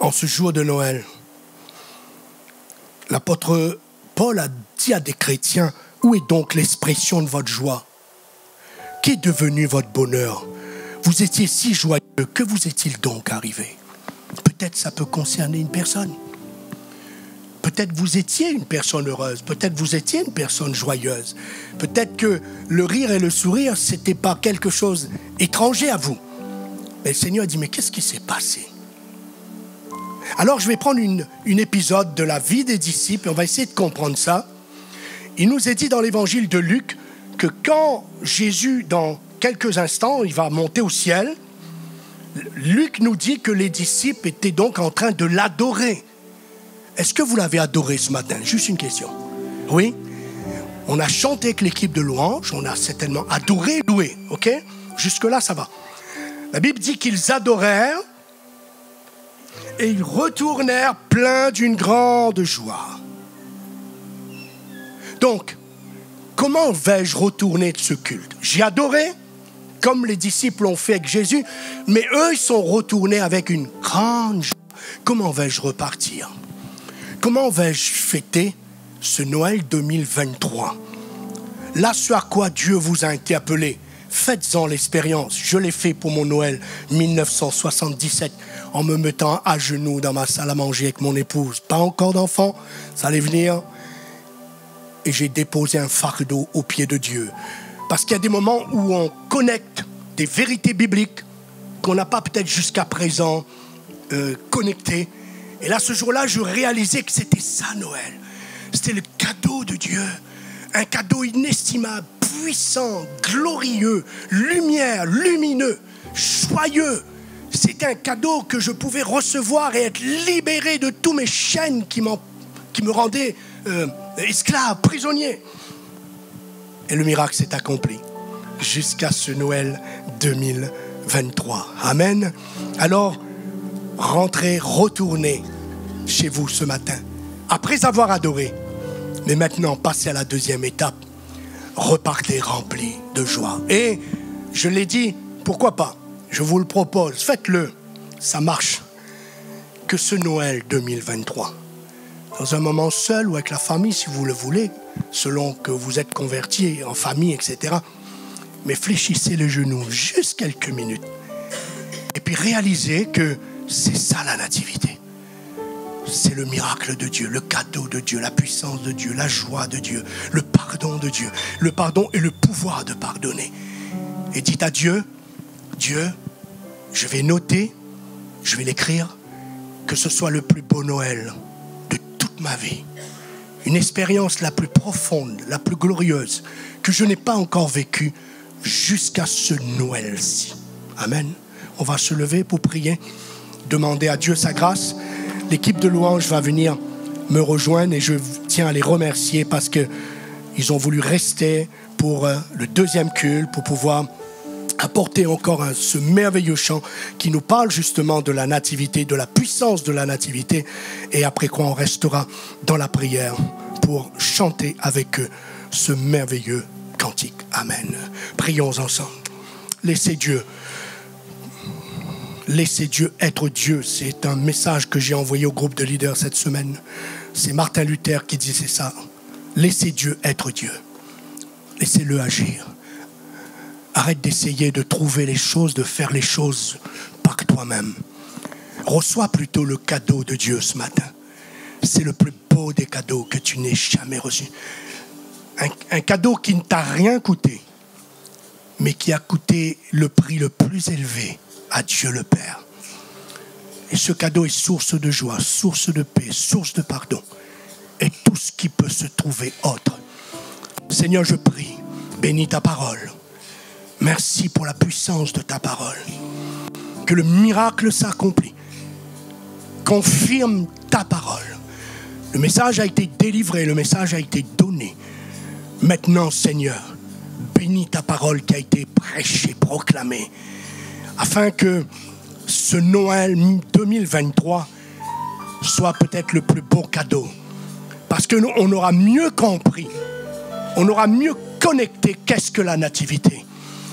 En ce jour de Noël, l'apôtre Paul a dit à des chrétiens, où est donc l'expression de votre joie? Qu'est devenu votre bonheur? Vous étiez si joyeux, que vous est-il donc arrivé? Peut-être ça peut concerner une personne. Peut-être vous étiez une personne heureuse, peut-être vous étiez une personne joyeuse. Peut-être que le rire et le sourire, ce n'était pas quelque chose étranger à vous. Mais le Seigneur a dit, mais qu'est-ce qui s'est passé? Alors je vais prendre une épisode de la vie des disciples, on va essayer de comprendre ça. Il nous est dit dans l'évangile de Luc que quand Jésus, dans quelques instants, il va monter au ciel, Luc nous dit que les disciples étaient donc en train de l'adorer. Est-ce que vous l'avez adoré ce matin? Juste une question. Oui? On a chanté avec l'équipe de louange, on a certainement adoré, loué, ok? Jusque-là, ça va. La Bible dit qu'ils adorèrent et ils retournèrent pleins d'une grande joie. Donc, comment vais-je retourner de ce culte? J'ai adoré, comme les disciples l'ont fait avec Jésus, mais eux, ils sont retournés avec une grande joie. Comment vais-je repartir? Comment vais-je fêter ce Noël 2023? Là, ce à quoi Dieu vous a été appelé, faites-en l'expérience. Je l'ai fait pour mon Noël 1977, en me mettant à genoux dans ma salle à manger avec mon épouse. Pas encore d'enfant, ça allait venir. Et j'ai déposé un fardeau aux pieds de Dieu. Parce qu'il y a des moments où on connecte des vérités bibliques qu'on n'a pas peut-être jusqu'à présent connectées. Et là, ce jour-là, je réalisais que c'était ça, Noël. C'était le cadeau de Dieu. Un cadeau inestimable, puissant, glorieux, lumière, lumineux, joyeux. C'était un cadeau que je pouvais recevoir et être libéré de tous mes chaînes qui me rendaient esclave, prisonnier. Et le miracle s'est accompli jusqu'à ce Noël 2023. Amen. Alors, rentrez, retournez chez vous ce matin, après avoir adoré. Mais maintenant, passez à la deuxième étape. Repartez remplis de joie. Et je l'ai dit, pourquoi pas? Je vous le propose, faites-le. Ça marche. Que ce Noël 2023, dans un moment seul ou avec la famille, si vous le voulez, selon que vous êtes convertis en famille, etc. Mais fléchissez les genoux juste quelques minutes. Et puis réalisez que c'est ça la nativité. C'est le miracle de Dieu, le cadeau de Dieu, la puissance de Dieu, la joie de Dieu, le pardon de Dieu. Le pardon et le pouvoir de pardonner. Et dites à Dieu, Dieu, je vais noter, je vais l'écrire, que ce soit le plus beau Noël de toute ma vie. Une expérience la plus profonde, la plus glorieuse, que je n'ai pas encore vécue jusqu'à ce Noël-ci. Amen. On va se lever pour prier, demander à Dieu sa grâce. L'équipe de louange va venir me rejoindre et je tiens à les remercier parce qu'ils ont voulu rester pour le deuxième culte, pour pouvoir apporter encore ce merveilleux chant qui nous parle justement de la nativité, de la puissance de la nativité, et après quoi on restera dans la prière pour chanter avec eux ce merveilleux cantique. Amen. Prions ensemble. Laissez Dieu être Dieu. C'est un message que j'ai envoyé au groupe de leaders cette semaine. C'est Martin Luther qui disait ça. Laissez Dieu être Dieu. Laissez-le agir. Arrête d'essayer de trouver les choses, de faire les choses par toi-même. Reçois plutôt le cadeau de Dieu ce matin. C'est le plus beau des cadeaux que tu n'aies jamais reçu. Un cadeau qui ne t'a rien coûté, mais qui a coûté le prix le plus élevé à Dieu le Père. Et ce cadeau est source de joie, source de paix, source de pardon. Et tout ce qui peut se trouver autre. Seigneur, je prie, bénis ta parole. Merci pour la puissance de ta parole. Que le miracle s'accomplit. Confirme ta parole. Le message a été délivré, le message a été donné. Maintenant, Seigneur, bénis ta parole qui a été prêchée, proclamée, afin que ce Noël 2023 soit peut-être le plus beau cadeau. Parce que nous, on aura mieux compris, on aura mieux connecté qu'est-ce que la nativité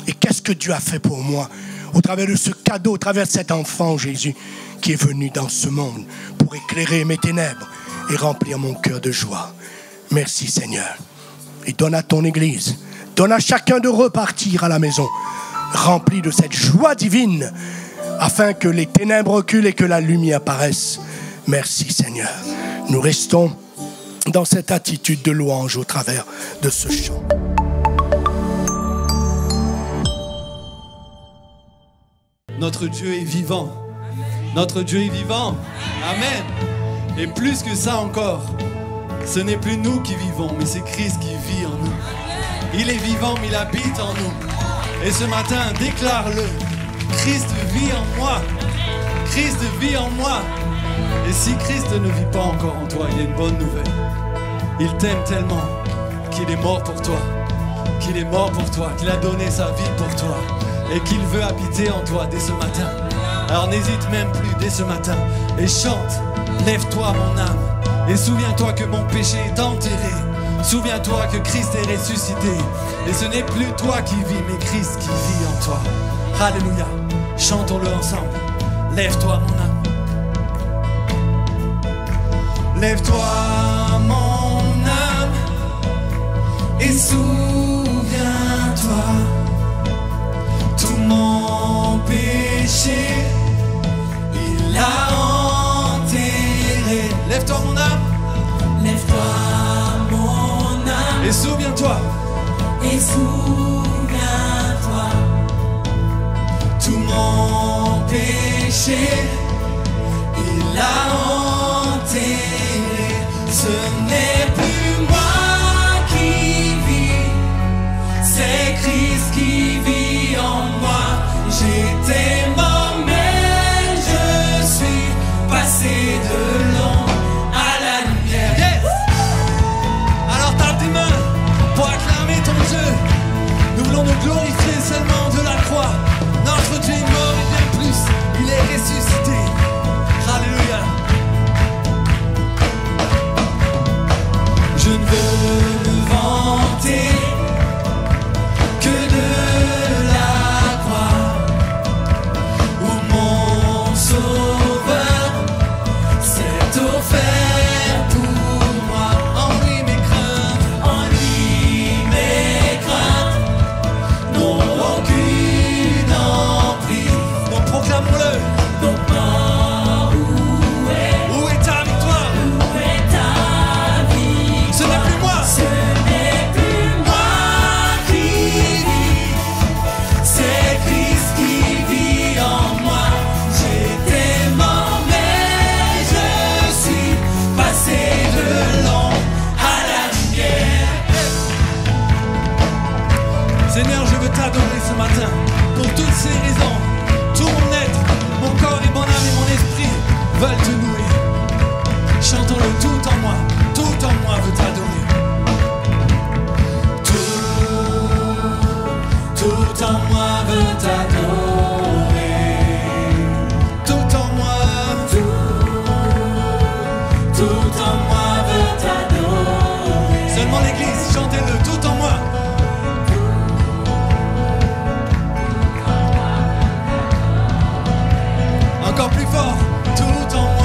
et qu'est-ce que Dieu a fait pour moi. au travers de ce cadeau, au travers de cet enfant, Jésus, qui est venu dans ce monde pour éclairer mes ténèbres et remplir mon cœur de joie. Merci Seigneur. Et donne à ton Église, donne à chacun de repartir à la maison, rempli de cette joie divine, afin que les ténèbres reculent et que la lumière apparaisse. Merci Seigneur. Nous restons dans cette attitude de louange au travers de ce chant. Notre Dieu est vivant. Notre Dieu est vivant. Amen. Et plus que ça encore, ce n'est plus nous qui vivons, mais c'est Christ qui vit en nous. Il est vivant, mais il habite en nous. Et ce matin, déclare-le. Christ vit en moi. Christ vit en moi. Et si Christ ne vit pas encore en toi, il y a une bonne nouvelle. Il t'aime tellement qu'il est mort pour toi. Qu'il est mort pour toi, qu'il a donné sa vie pour toi. Et qu'il veut habiter en toi dès ce matin. Alors n'hésite même plus dès ce matin. Et chante, lève-toi mon âme. Et souviens-toi que mon péché est enterré. Souviens-toi que Christ est ressuscité. Et ce n'est plus toi qui vis, mais Christ qui vit en toi. Alléluia. Chantons-le ensemble. Lève-toi mon âme. Lève-toi mon âme. Et souviens-toi. Tout mon péché, il l'a enterré. Lève-toi mon âme. Lève-toi mon âme. Et souviens-toi. Et souviens-toi. Tout mon péché, il l'a enterré. Ce n'est plus moi qui vis, c'est Christ qui vit en moi. J'étais mort mais je suis passé de l'ombre à la lumière. Yes! Alors tape tes mains pour acclamer ton Dieu. Nous voulons nous glorifier seulement de la croix. Notre Dieu est mort et bien plus, il est ressuscité. Alléluia. Je ne veux me vanter que de la croix où mon Sauveur s'est offert pour moi. En lui mes craintes n'ont aucune emprise. Donc proclamons-le. Donc mort, Où est ta victoire? où est ta vie? Ce n'est plus moi. Ce n'est plus moi qui vis, c'est Christ qui vit en moi. J'étais mort mais je suis passé de l'ombre à la lumière. Seigneur, je veux t'adorer ce matin pour toutes ces raisons. Tout mon être, mon corps et mon âme et mon esprit veulent te louer. Chantons-le, tout en moi veut t'adorer. Tout en moi veut t'adorer. Tout en moi, Tout en moi veut t'adorer. seulement l'église, chantez-le, tout en moi. Encore plus fort, tout en moi.